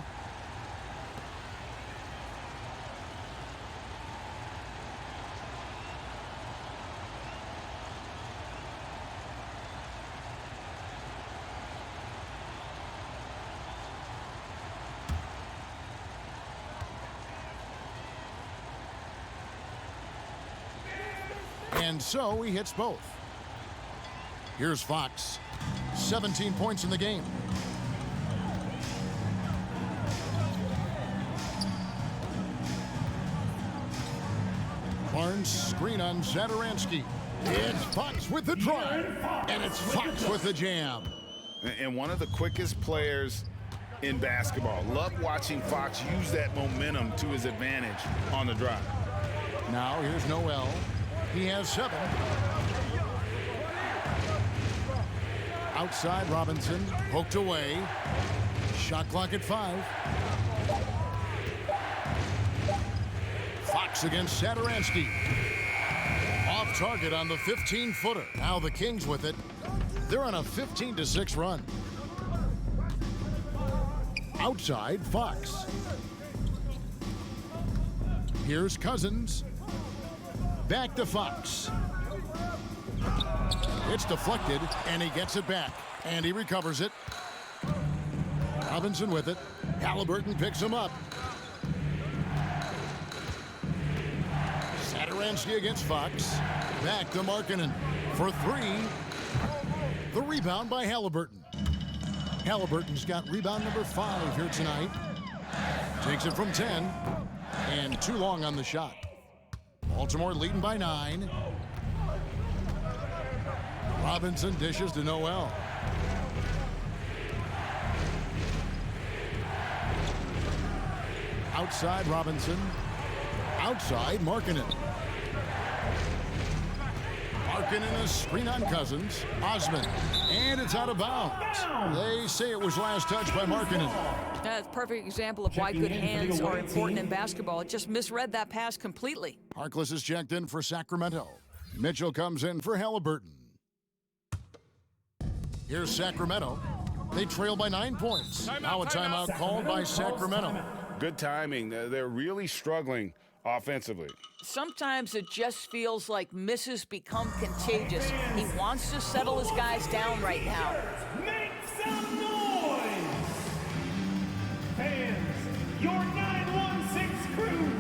And so he hits both. Here's Fox. 17 points in the game. Barnes screen on Zadaransky. It's Fox with the drive, and it's Fox with the jam. And one of the quickest players in basketball. Love watching Fox use that momentum to his advantage on the drive. Now here's Noel. He has 7. Outside Robinson, poked away. Shot clock at 5. Fox against Zadaransky. Off target on the 15-footer. Now the Kings with it. They're on a 15-6 run. Outside Fox. Here's Cousins. Back to Fox. It's deflected, and he gets it back. And he recovers it. Robinson with it. Halliburton picks him up. Zadaransky against Fox. Back to Markkanen for 3. The rebound by Halliburton. Halliburton's got rebound number 5 here tonight. Takes it from 10. And too long on the shot. Baltimore leading by 9. Robinson dishes to Noel. Outside Robinson. Outside Markkanen. Markkanen a screen on Cousins. Osman. And it's out of bounds. They say it was last touched by Markkanen. That's a perfect example of why good hands are important in basketball. It just misread that pass completely. Harkless is checked in for Sacramento. Mitchell comes in for Halliburton. Here's Sacramento. They trail by 9 points. Now a timeout called by Sacramento. Good timing. They're really struggling offensively. Sometimes it just feels like misses become contagious. He wants to settle his guys down right now. Make some noise! Fans, your 916 crew!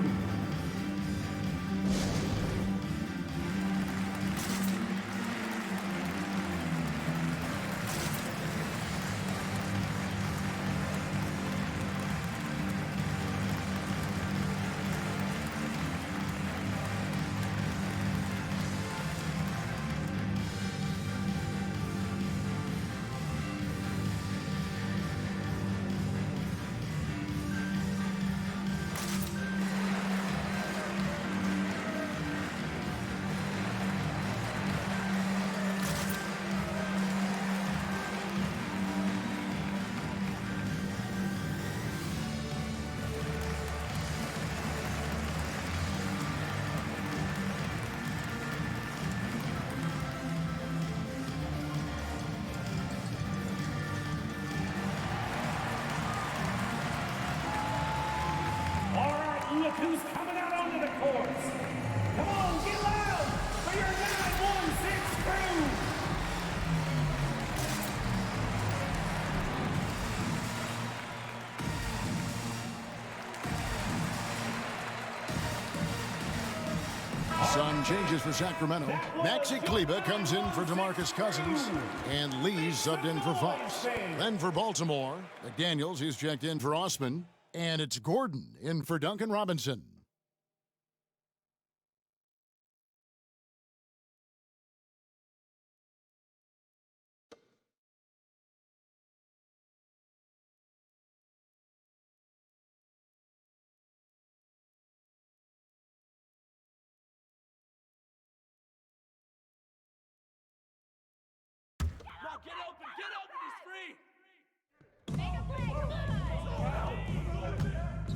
who's coming out onto the courts. Come on, get loud for your 916 crew. Some changes for Sacramento. Maxi Kleber comes in for DeMarcus Cousins, and Lee subbed in for Fox. Then for Baltimore, McDaniels, he's checked in for Osman, and it's Gordon in for Duncan Robinson. Get open, he's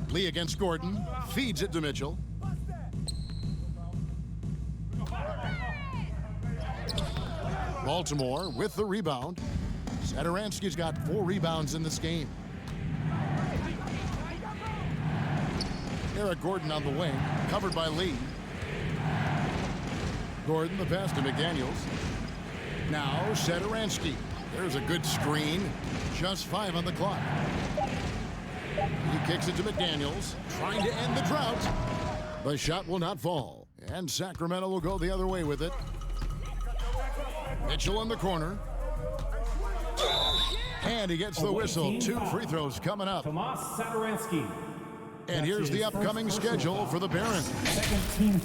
free! Lee against Gordon, feeds it to Mitchell. Baltimore with the rebound. Satoransky's got 4 rebounds in this game. Eric Gordon on the wing, covered by Lee. Gordon, the pass to McDaniels. Now Satoransky. There's a good screen. Just 5 on the clock. He kicks it to McDaniels, trying to end the drought. The shot will not fall, and Sacramento will go the other way with it. Mitchell in the corner. And he gets the whistle. 2 free throws coming up. Tomas Satoransky. And here's the upcoming schedule for the Barons.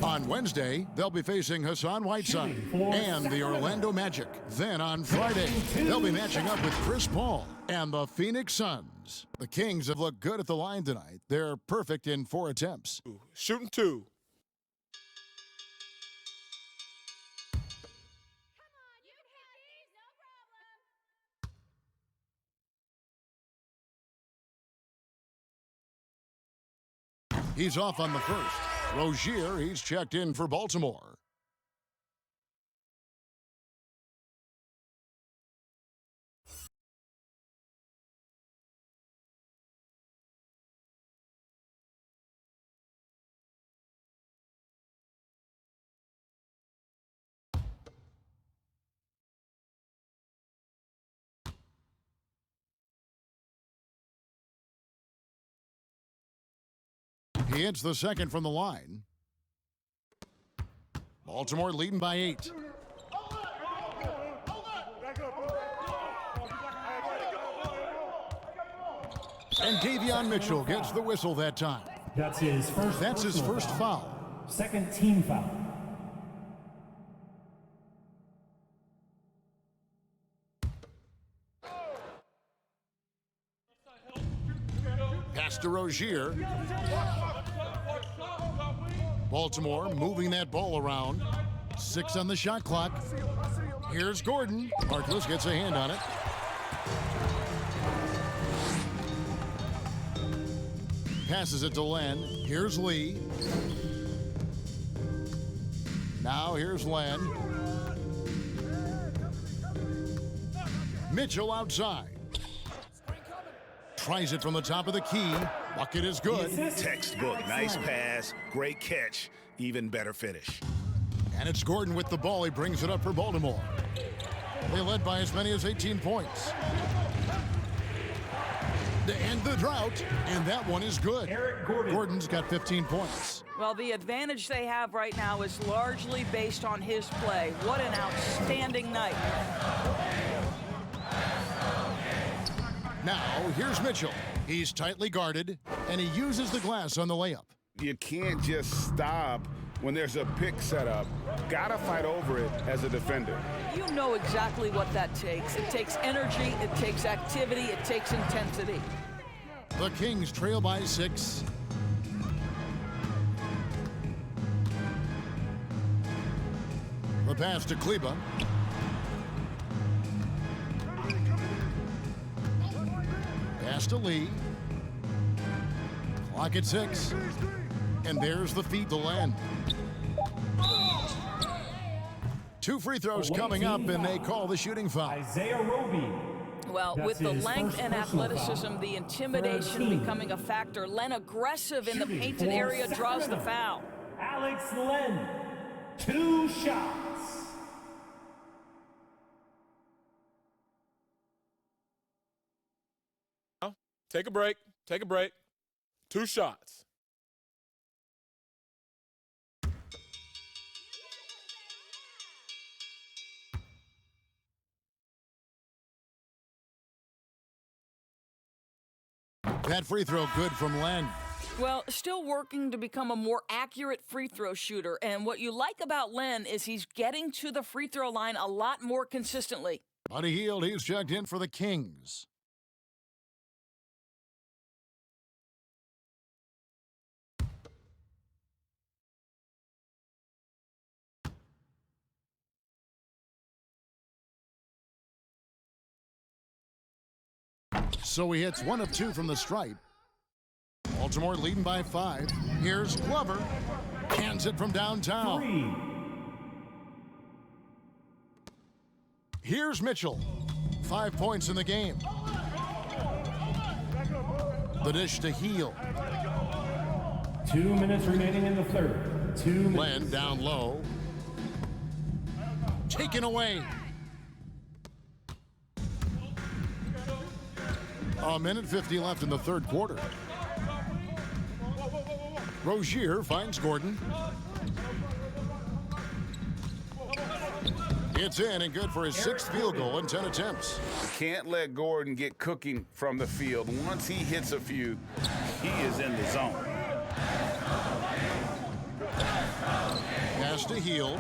On Wednesday, they'll be facing Hassan Whiteside and the Orlando Magic. Then on Friday, they'll be matching up with Chris Paul and the Phoenix Suns. The Kings have looked good at the line tonight. They're perfect in 4 attempts. Shooting 2. He's off on the first. Rozier, he's checked in for Baltimore. He hits the second from the line. Baltimore leading by 8. And Davion Mitchell gets the whistle that time. That's his first foul. Second team foul. Pass to Rozier. Baltimore moving that ball around. 6 on the shot clock. Here's Gordon. Marcus gets a hand on it. Passes it to Len. Here's Lee. Now here's Len. Mitchell outside. Tries it from the top of the key. Bucket is good. Textbook. Nice pass. Great catch. Even better finish. And it's Gordon with the ball. He brings it up for Baltimore. They led by as many as 18 points. To end the drought, and that one is good. Gordon's got 15 points. Well, the advantage they have right now is largely based on his play. What an outstanding night. Now, here's Mitchell. He's tightly guarded, and he uses the glass on the layup. You can't just stop when there's a pick set up. Gotta fight over it as a defender. You know exactly what that takes. It takes energy, it takes activity, it takes intensity. The Kings trail by 6. The pass to Kleber. Pass to Lee. Clock at 6. And there's the feed to Len. 2 free throws coming up, and they call the shooting foul. Isaiah Roby. Well, with the length and athleticism, the intimidation becoming a factor, Len aggressive in the painted area draws the foul. Alex Len, 2 shots. Take a break. Take a break. 2 shots. That free throw good from Len. Well, still working to become a more accurate free throw shooter. And what you like about Len is he's getting to the free throw line a lot more consistently. Buddy Hield, he's checked in for the Kings. So he hits 1 of 2 from the stripe. Baltimore leading by 5. Here's Glover. Hands it from downtown. 3. Here's Mitchell. 5 points in the game. The dish to Hield. 2 minutes remaining in the third. 2 minutes. Len down low. Taken away. A minute 50 left in the third quarter. Rozier finds Gordon. It's in and good for his 6th field goal in 10 attempts. Can't let Gordon get cooking from the field. Once he hits a few, he is in the zone. Pass to Hield.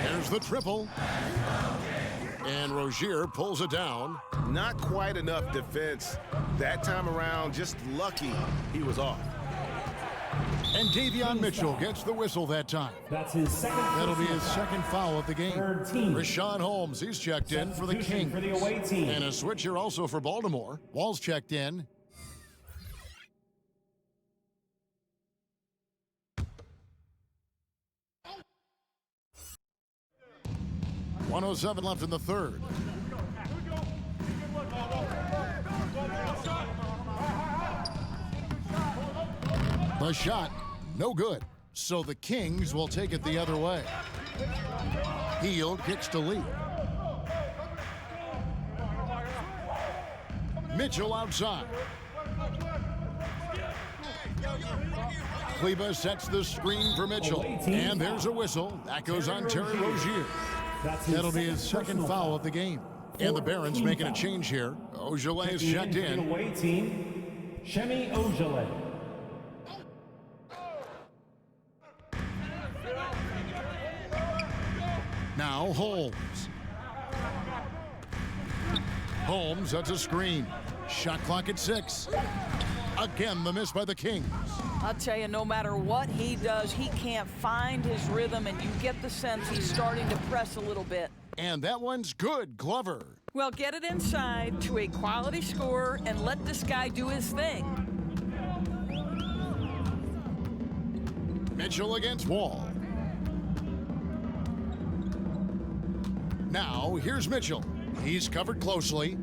There's the triple. And Rozier pulls it down. Not quite enough defense that time around. Just lucky he was off. And Davion Mitchell gets the whistle that time. That's his second. That'll be his second foul of the game. Third team. Rashawn Holmes, he's checked in for the Kings. For the away team. And a switch here also for Baltimore. Wall's checked in. .107 left in the third. The shot, no good. So the Kings will take it the other way. Hield kicks to Lee. Mitchell outside. Kleba sets the screen for Mitchell. And there's a whistle. That goes on Terry Rozier. That'll be his second foul of the game. And the Barons making a change here. Ojale is checked in. Away team, Shemi Ojale. Now Holmes. Holmes sets a screen. Shot clock at 6. Again, the miss by the Kings. I'll tell you, no matter what he does, he can't find his rhythm, and you get the sense he's starting to press a little bit. And that one's good, Glover. Well, get it inside to a quality scorer and let this guy do his thing. Mitchell against Wall. Now, here's Mitchell. He's covered closely.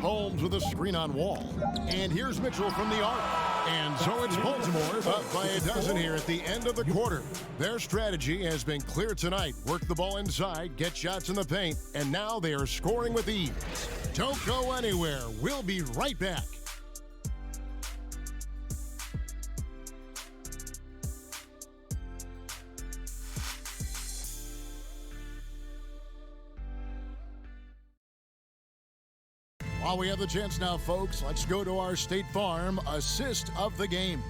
Holmes with a screen on Wall. And here's Mitchell from the arc. And so it's Baltimore up by a dozen here at the end of the quarter. Their strategy has been clear tonight. Work the ball inside, get shots in the paint, and now they are scoring with ease. Don't go anywhere. We'll be right back. While we have the chance now, folks, let's go to our State Farm assist of the game.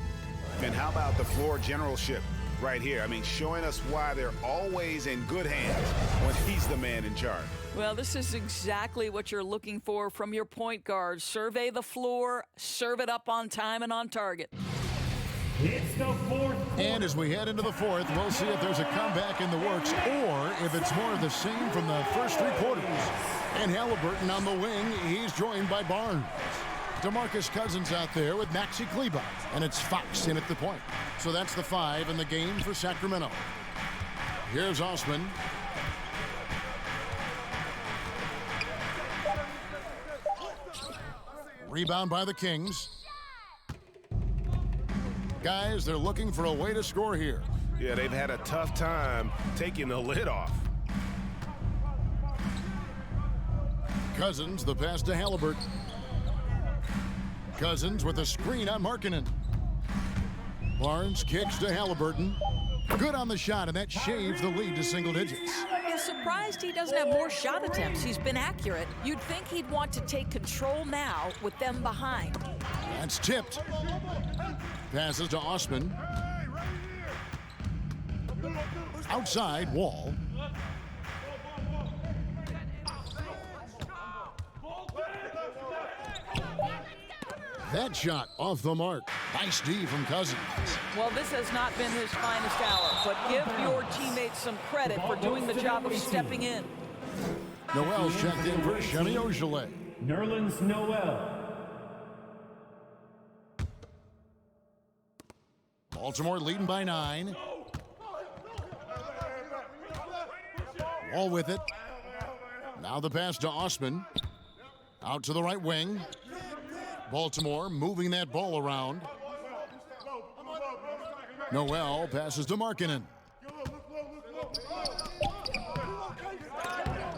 And how about the floor generalship right here? I mean, showing us why they're always in good hands when he's the man in charge. Well, this is exactly what you're looking for from your point guard. Survey the floor, serve it up on time and on target. It's the fourth quarter. And as we head into the fourth, we'll see if there's a comeback in the works or if it's more of the same from the first 3 quarters. And Halliburton on the wing, he's joined by Barnes. DeMarcus Cousins out there with Maxi Kleber. And it's Fox in at the point. So that's the 5 in the game for Sacramento. Here's Osman. Rebound by the Kings. Guys, they're looking for a way to score here. Yeah, they've had a tough time taking the lid off. Cousins, the pass to Halliburton. Cousins with a screen on Markkanen. Barnes kicks to Halliburton. Good on the shot, and that shaves the lead to single digits. I'm surprised he doesn't have more shot attempts. He's been accurate. You'd think he'd want to take control now with them behind. That's tipped. Passes to Osman. Outside, Wall. That shot off the mark. Nice D from Cousins. Well, this has not been his finest hour, but give your teammates some credit for doing the job of stepping in. Noel's checked in for Shemi Ojeleye. Nerlens Noel. Baltimore leading by 9. Wall with it. Now the pass to Osman. Out to the right wing. Baltimore moving that ball around. Noel passes to Markkanen.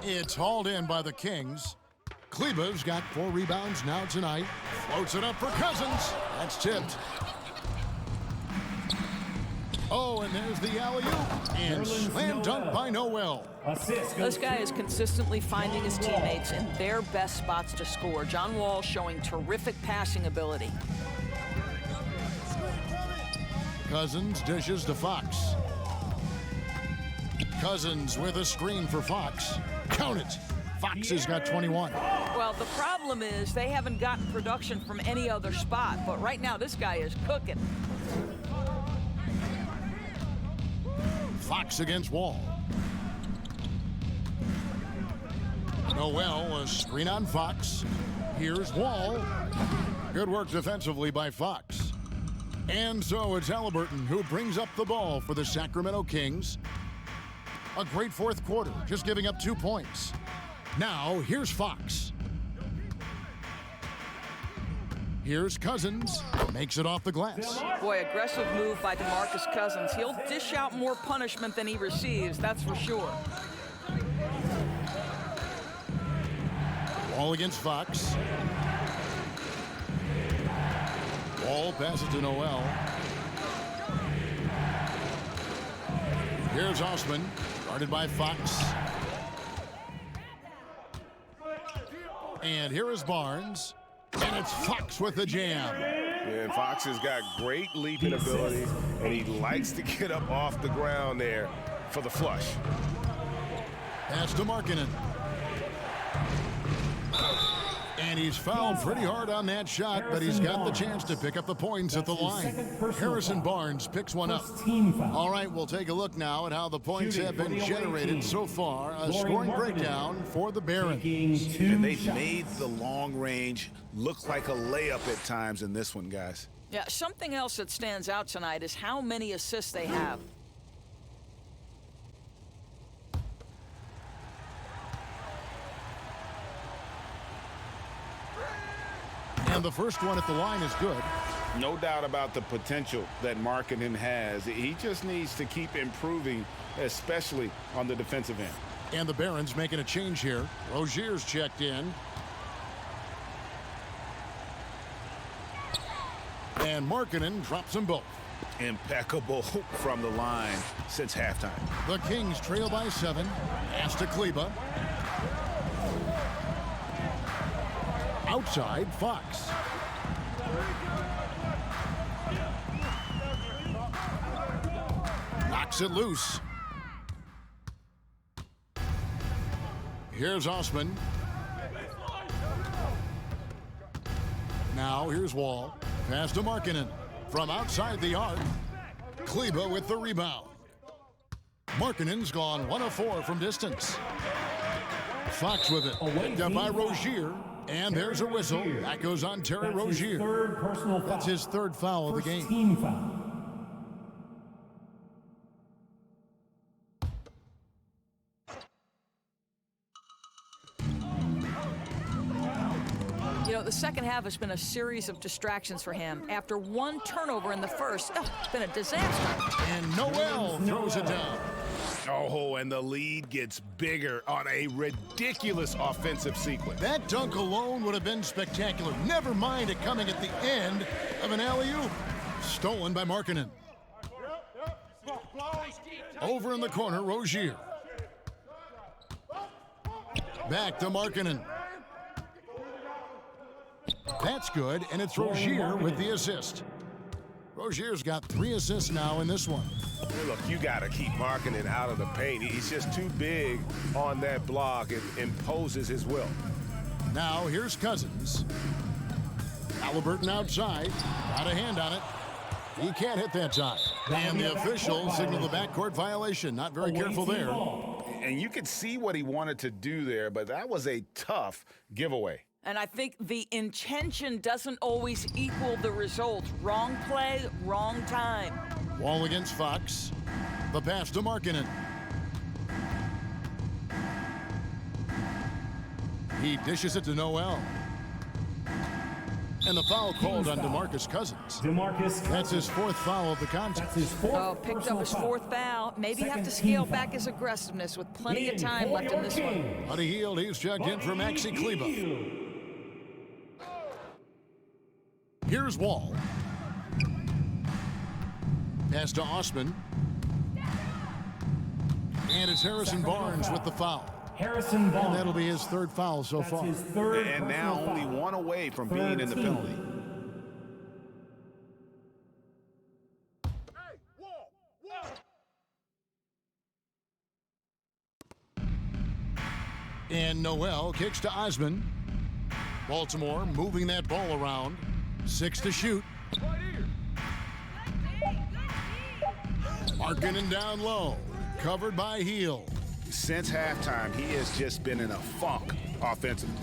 It's hauled in by the Kings. Kleber's got 4 rebounds now tonight. Floats it up for Cousins. That's tipped. Oh, and there's the alley-oop. And slam dunk by Noel. This guy is consistently finding his teammates in their best spots to score. John Wall showing terrific passing ability. Cousins dishes to Fox. Cousins with a screen for Fox. Count it. Fox has got 21. Well, the problem is they haven't gotten production from any other spot, but right now this guy is cooking. Fox against Wall. Noel, a screen on Fox. Here's Wall. Good work defensively by Fox. And so it's Halliburton who brings up the ball for the Sacramento Kings. A great fourth quarter, just giving up 2 points. Now, here's Fox. Here's Cousins. Makes it off the glass. Boy, aggressive move by DeMarcus Cousins. He'll dish out more punishment than he receives, that's for sure. Wall against Fox. Wall passes to Noel. Here's Osman, guarded by Fox. And here is Barnes. And it's Fox with the jam. And Fox has got great leaping ability, and he likes to get up off the ground there for the flush. Pass to Markkanen. And he's fouled pretty hard on that shot, but he's got the chance to pick up the points at the line. Harrison Barnes picks one up. All right, we'll take a look now at how the points have been generated so far. A scoring breakdown for the Barons. And they've made the long range look like a layup at times in this one, guys. Yeah, something else that stands out tonight is how many assists they have. And the first one at the line is good. No doubt about the potential that Markkanen has. He just needs to keep improving, especially on the defensive end. And the Barons making a change here. Rozier's checked in. And Markkanen drops them both. Impeccable from the line since halftime. The Kings trail by 7. Pass to Kleber. Outside, Fox. Knocks it loose. Here's Osman. Now here's Wall. Pass to Markkanen. From outside the arc. Kleber with the rebound. Markkanen's gone 1 of 4 from distance. Fox with it. Picked up by Rozier. And there's a whistle. That goes on Terry Rozier. Third personal foul. That's his third foul of the game. Team foul. You know, the second half has been a series of distractions for him. After one turnover in the first, it's been a disaster. And Noel throws it down. Oh, and the lead gets bigger on a ridiculous offensive sequence. That dunk alone would have been spectacular. Never mind it coming at the end of an alley-oop. Stolen by Markkanen. Over in the corner, Rozier. Back to Markkanen. That's good, and it's Rozier with the assist. Rozier's got 3 assists now in this one. Hey, look, you got to keep Markkanen out of the paint. He's just too big on that block and imposes his will. Now here's Cousins. Halliburton outside. Got a hand on it. He can't hit that time. And the official signaled the backcourt violation. Not very careful there. And you could see what he wanted to do there, but that was a tough giveaway. And I think the intention doesn't always equal the result. Wrong play, wrong time. Wall against Fox. The pass to Markkanen. He dishes it to Noel. And the foul called on DeMarcus Cousins. That's his 4th foul of the contest. Picked up his 4th foul. Maybe have to scale back his aggressiveness with plenty of time left in this one. Buddy Hield, he's checked in for Maxi Kleba. Here's Wall. Pass to Osman. And it's Harrison Barnes with the foul. Harrison Barnes. And that'll be his 3rd foul so far. And now only 1 away from being in the penalty. And Noel kicks to Osman. Baltimore moving that ball around. 6 to shoot. Markkanen down low. Covered by Hield. Since halftime, he has just been in a funk offensively.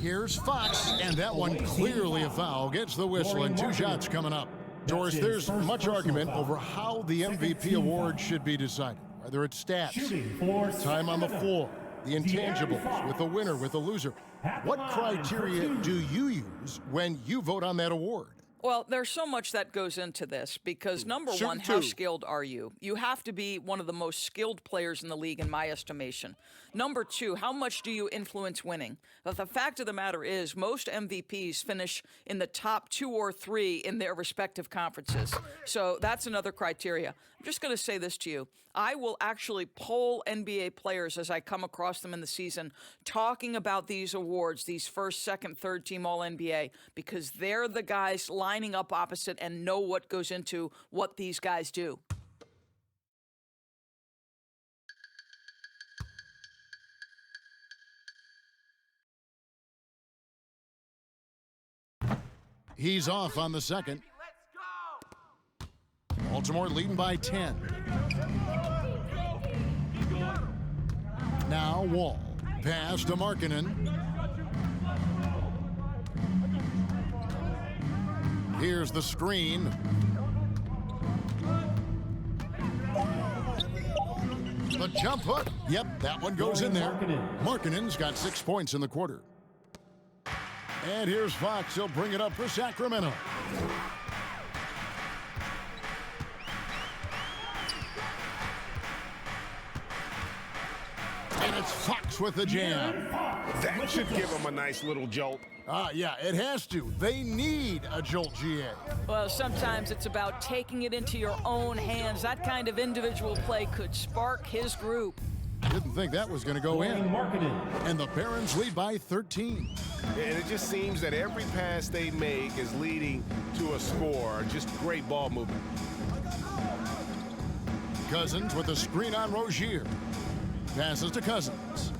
Here's Fox, and that one clearly a foul. Gets the whistle, and 2 shots coming up. Doris, there's much argument over how the MVP award should be decided. Whether it's stats, time on the floor, the intangibles, with the winner, with the loser. What criteria do you use when you vote on that award? Well, there's so much that goes into this because, number one, how skilled are you? You have to be one of the most skilled players in the league, in my estimation. Number 2, how much do you influence winning? But the fact of the matter is most MVPs finish in the top 2 or 3 in their respective conferences. So that's another criteria. I'm just going to say this to you. I will actually poll NBA players as I come across them in the season talking about these awards, these 1st, 2nd, 3rd team All-NBA, because they're the guys lining up opposite and know what goes into what these guys do. He's off on the second. Baltimore leading by 10. Now Wall. Pass to Markkanen. Here's the screen. The jump hook. Yep, that one goes in there. Markkanen's got 6 points in the quarter. And here's Fox. He'll bring it up for Sacramento. And it's Fox with the jam. That should give him a nice little jolt. Yeah, it has to. They need a jolt, GA. Well, sometimes it's about taking it into your own hands. That kind of individual play could spark his group. Didn't think that was going to go in. And the Barons lead by 13. And it just seems that every pass they make is leading to a score. Just great ball movement. Cousins with a screen on Rozier. Passes to Cousins.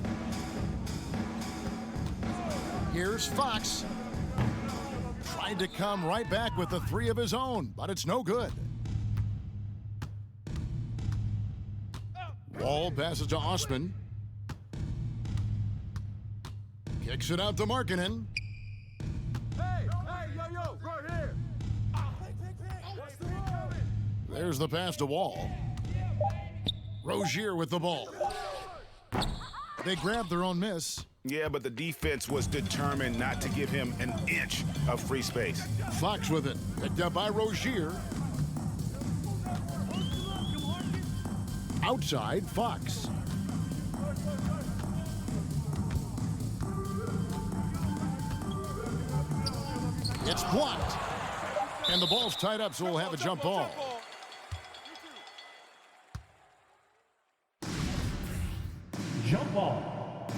Here's Fox. Tried to come right back with the 3 of his own, but it's no good. Wall passes to Osman. Kicks it out to Markkanen. Hey, yo, right here. There's the pass to Wall. Rozier with the ball. They grab their own miss. Yeah, but the defense was determined not to give him an inch of free space. Fox with it. Picked up by Rozier. Outside, Fox. It's blocked. And the ball's tied up, so we'll have a jump ball. Jump ball.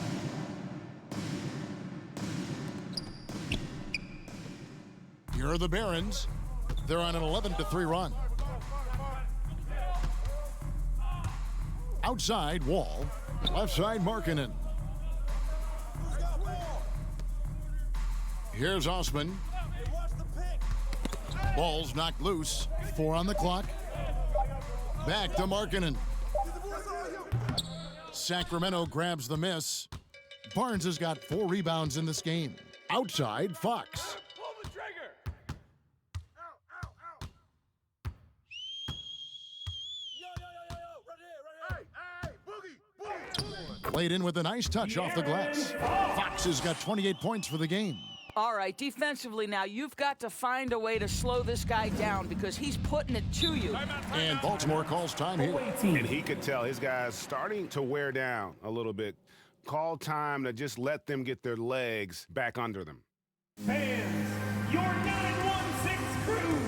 Here are the Barons. They're on an 11-3 run. Outside, Wall. Left side, Markkanen. Here's Osman. Ball's knocked loose. 4 on the clock. Back to Markkanen. Sacramento grabs the miss. Barnes has got 4 rebounds in this game. Outside, Fox. Pull the trigger. Played in with a nice touch off the glass. Fox has got 28 points for the game. All right, defensively now, you've got to find a way to slow this guy down because he's putting it to you. And Baltimore calls time here. And he could tell his guys starting to wear down a little bit. Call time to just let them get their legs back under them. Fans, your 916 crew.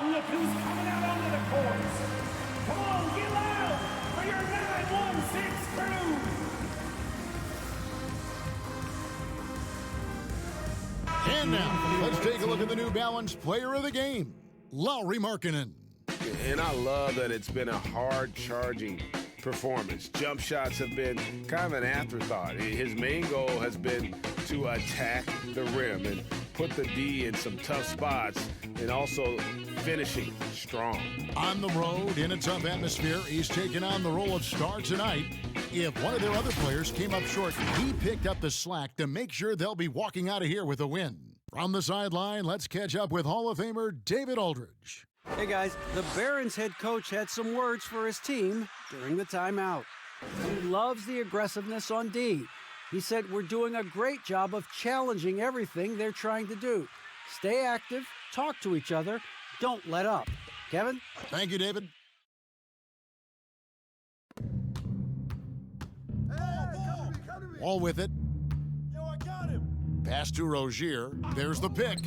Look who's coming out onto the court. Come on, get loud for your 916 crew. And now, let's take a look at the New Balance player of the game, Laurie Markkanen. And I love that it's been a hard-charging performance. Jump shots have been kind of an afterthought. His main goal has been to attack the rim and put the D in some tough spots and also finishing strong. On the road, in a tough atmosphere, he's taken on the role of star tonight. If one of their other players came up short, he picked up the slack to make sure they'll be walking out of here with a win. From the sideline, let's catch up with Hall of Famer David Aldridge. Hey guys, the Barons head coach had some words for his team during the timeout. He loves the aggressiveness on D. He said, "We're doing a great job of challenging everything they're trying to do. Stay active, talk to each other, don't let up." Kevin? Thank you, David. Wall with it. Yo, I got him. Pass to Rozier. There's the pick.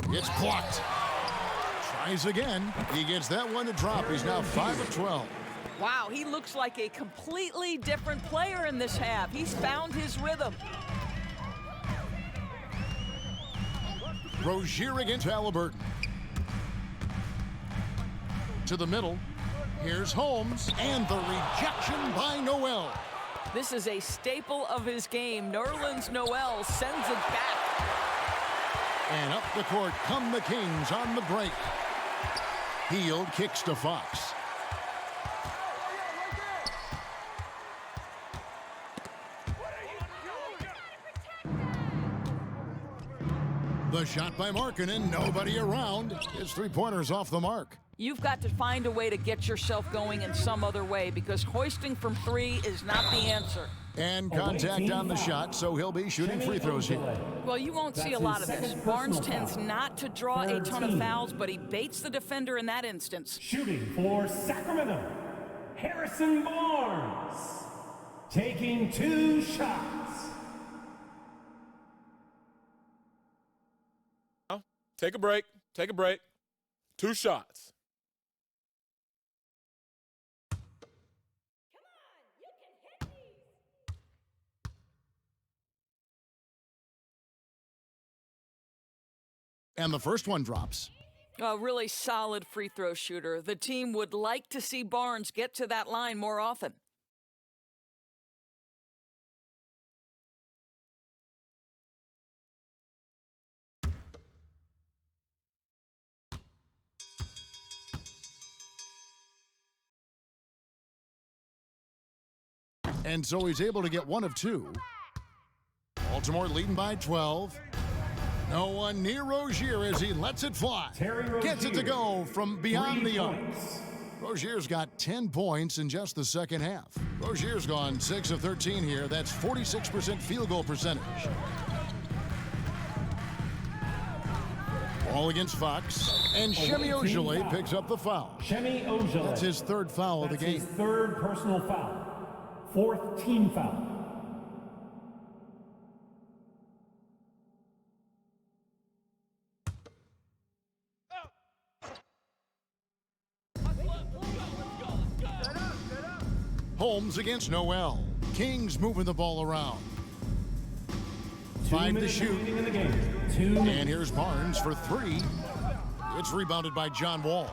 It's blocked. Tries again. He gets that one to drop. He's now 5 of 12. Wow, he looks like a completely different player in this half. He's found his rhythm. Rozier against Halliburton. To the middle. Here's Holmes. And the rejection by Noel. This is a staple of his game. Nerlens Noel sends it back. And up the court come the Kings on the break. Hield kicks to Fox. The The shot by Markkanen, nobody around. His three-pointer's off the mark. You've got to find a way to get yourself going in some other way because hoisting from three is not the answer. And contact on the shot, so he'll be shooting free throws here. Well, you won't see a lot of this. Barnes tends not to draw a ton of fouls, but he baits the defender in that instance. Shooting for Sacramento, Harrison Barnes, taking 2 shots. Take a break. Take a break. 2 shots. And the first one drops. A really solid free throw shooter. The team would like to see Barnes get to that line more often. And so he's able to get 1 of 2. Baltimore leading by 12. No one near Rozier as he lets it fly. Gets it to go from beyond the arc. Rozier's got 10 points in just the second half. Rozier's gone 6 of 13 here. That's 46% field goal percentage. Ball against Fox. And Shemi Ojale picks up the foul. Shemi Ojale. That's his 3rd foul of the game. His 3rd personal foul. 4th team foul. Holmes against Noel. Kings moving the ball around. 5 to shoot. And here's Barnes for 3. It's rebounded by John Wall.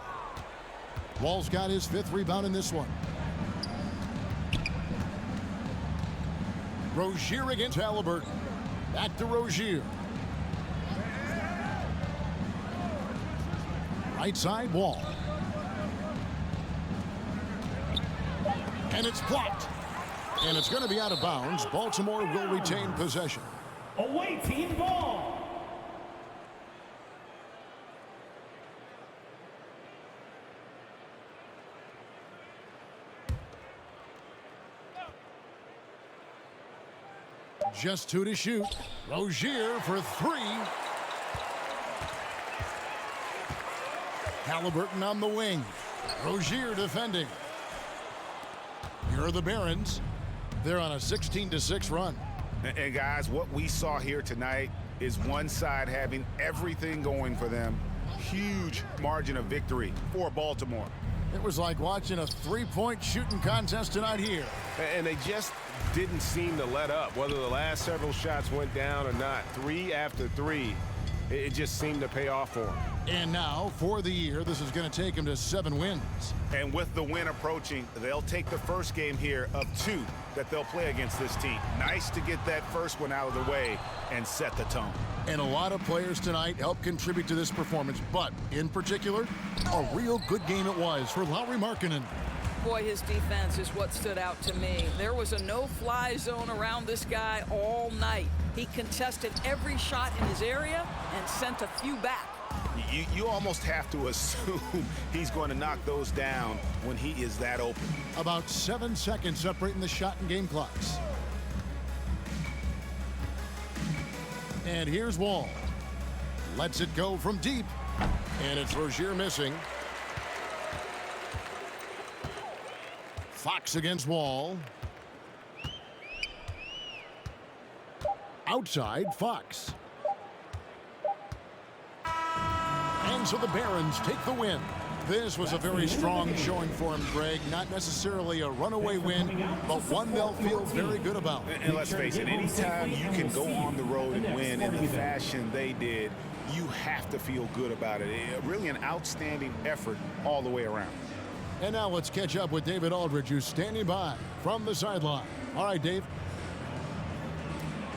Wall's got his 5th rebound in this one. Rozier against Halliburton. Back to Rozier. Right side, Wall. And it's blocked. And it's going to be out of bounds. Baltimore will retain possession. Away team ball. Just 2 to shoot. Rozier for 3. Halliburton on the wing. Rozier defending. Here are the Barons. They're on a 16-6 run. And guys, what we saw here tonight is one side having everything going for them. Huge margin of victory for Baltimore. It was like watching a 3-point shooting contest tonight here. And they just didn't seem to let up. Whether the last several shots went down or not, 3 after 3, it just seemed to pay off for them. And now, for the year, this is going to take them to 7 wins. And with the win approaching, they'll take the first game here of 2 that they'll play against this team. Nice to get that first one out of the way and set the tone. And a lot of players tonight helped contribute to this performance, but in particular, a real good game it was for Laurie Markkanen. Boy, his defense is what stood out to me. There was a no-fly zone around this guy all night. He contested every shot in his area and sent a few back. You almost have to assume he's going to knock those down when he is that open. About 7 seconds separating the shot and game clocks. And here's Wall. Lets it go from deep. And it's Rozier missing. Fox against Wall. Outside, Fox. And so the Barons take the win. This was a very strong showing for him, Greg. Not necessarily a runaway win, but one they'll feel very good about. And let's face it, anytime you can go on the road and win in the fashion they did, you have to feel good about it. Really an outstanding effort all the way around. And now let's catch up with David Aldridge, who's standing by from the sideline. All right, Dave.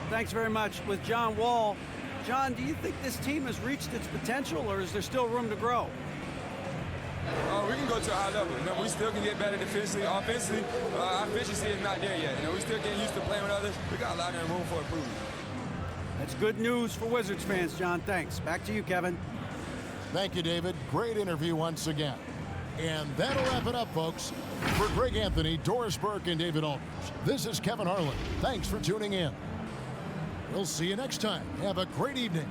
Thanks very much. With John Wall, John, do you think this team has reached its potential, or is there still room to grow? We can go to a high level. We still can get better defensively. Offensively, our efficiency is not there yet. We still getting used to playing with others. We got a lot of room for improvement. That's good news for Wizards fans, John. Thanks. Back to you, Kevin. Thank you, David. Great interview once again. And that'll wrap it up, folks. For Greg Anthony, Doris Burke, and David Aldridge, this is Kevin Harlan. Thanks for tuning in. We'll see you next time. Have a great evening.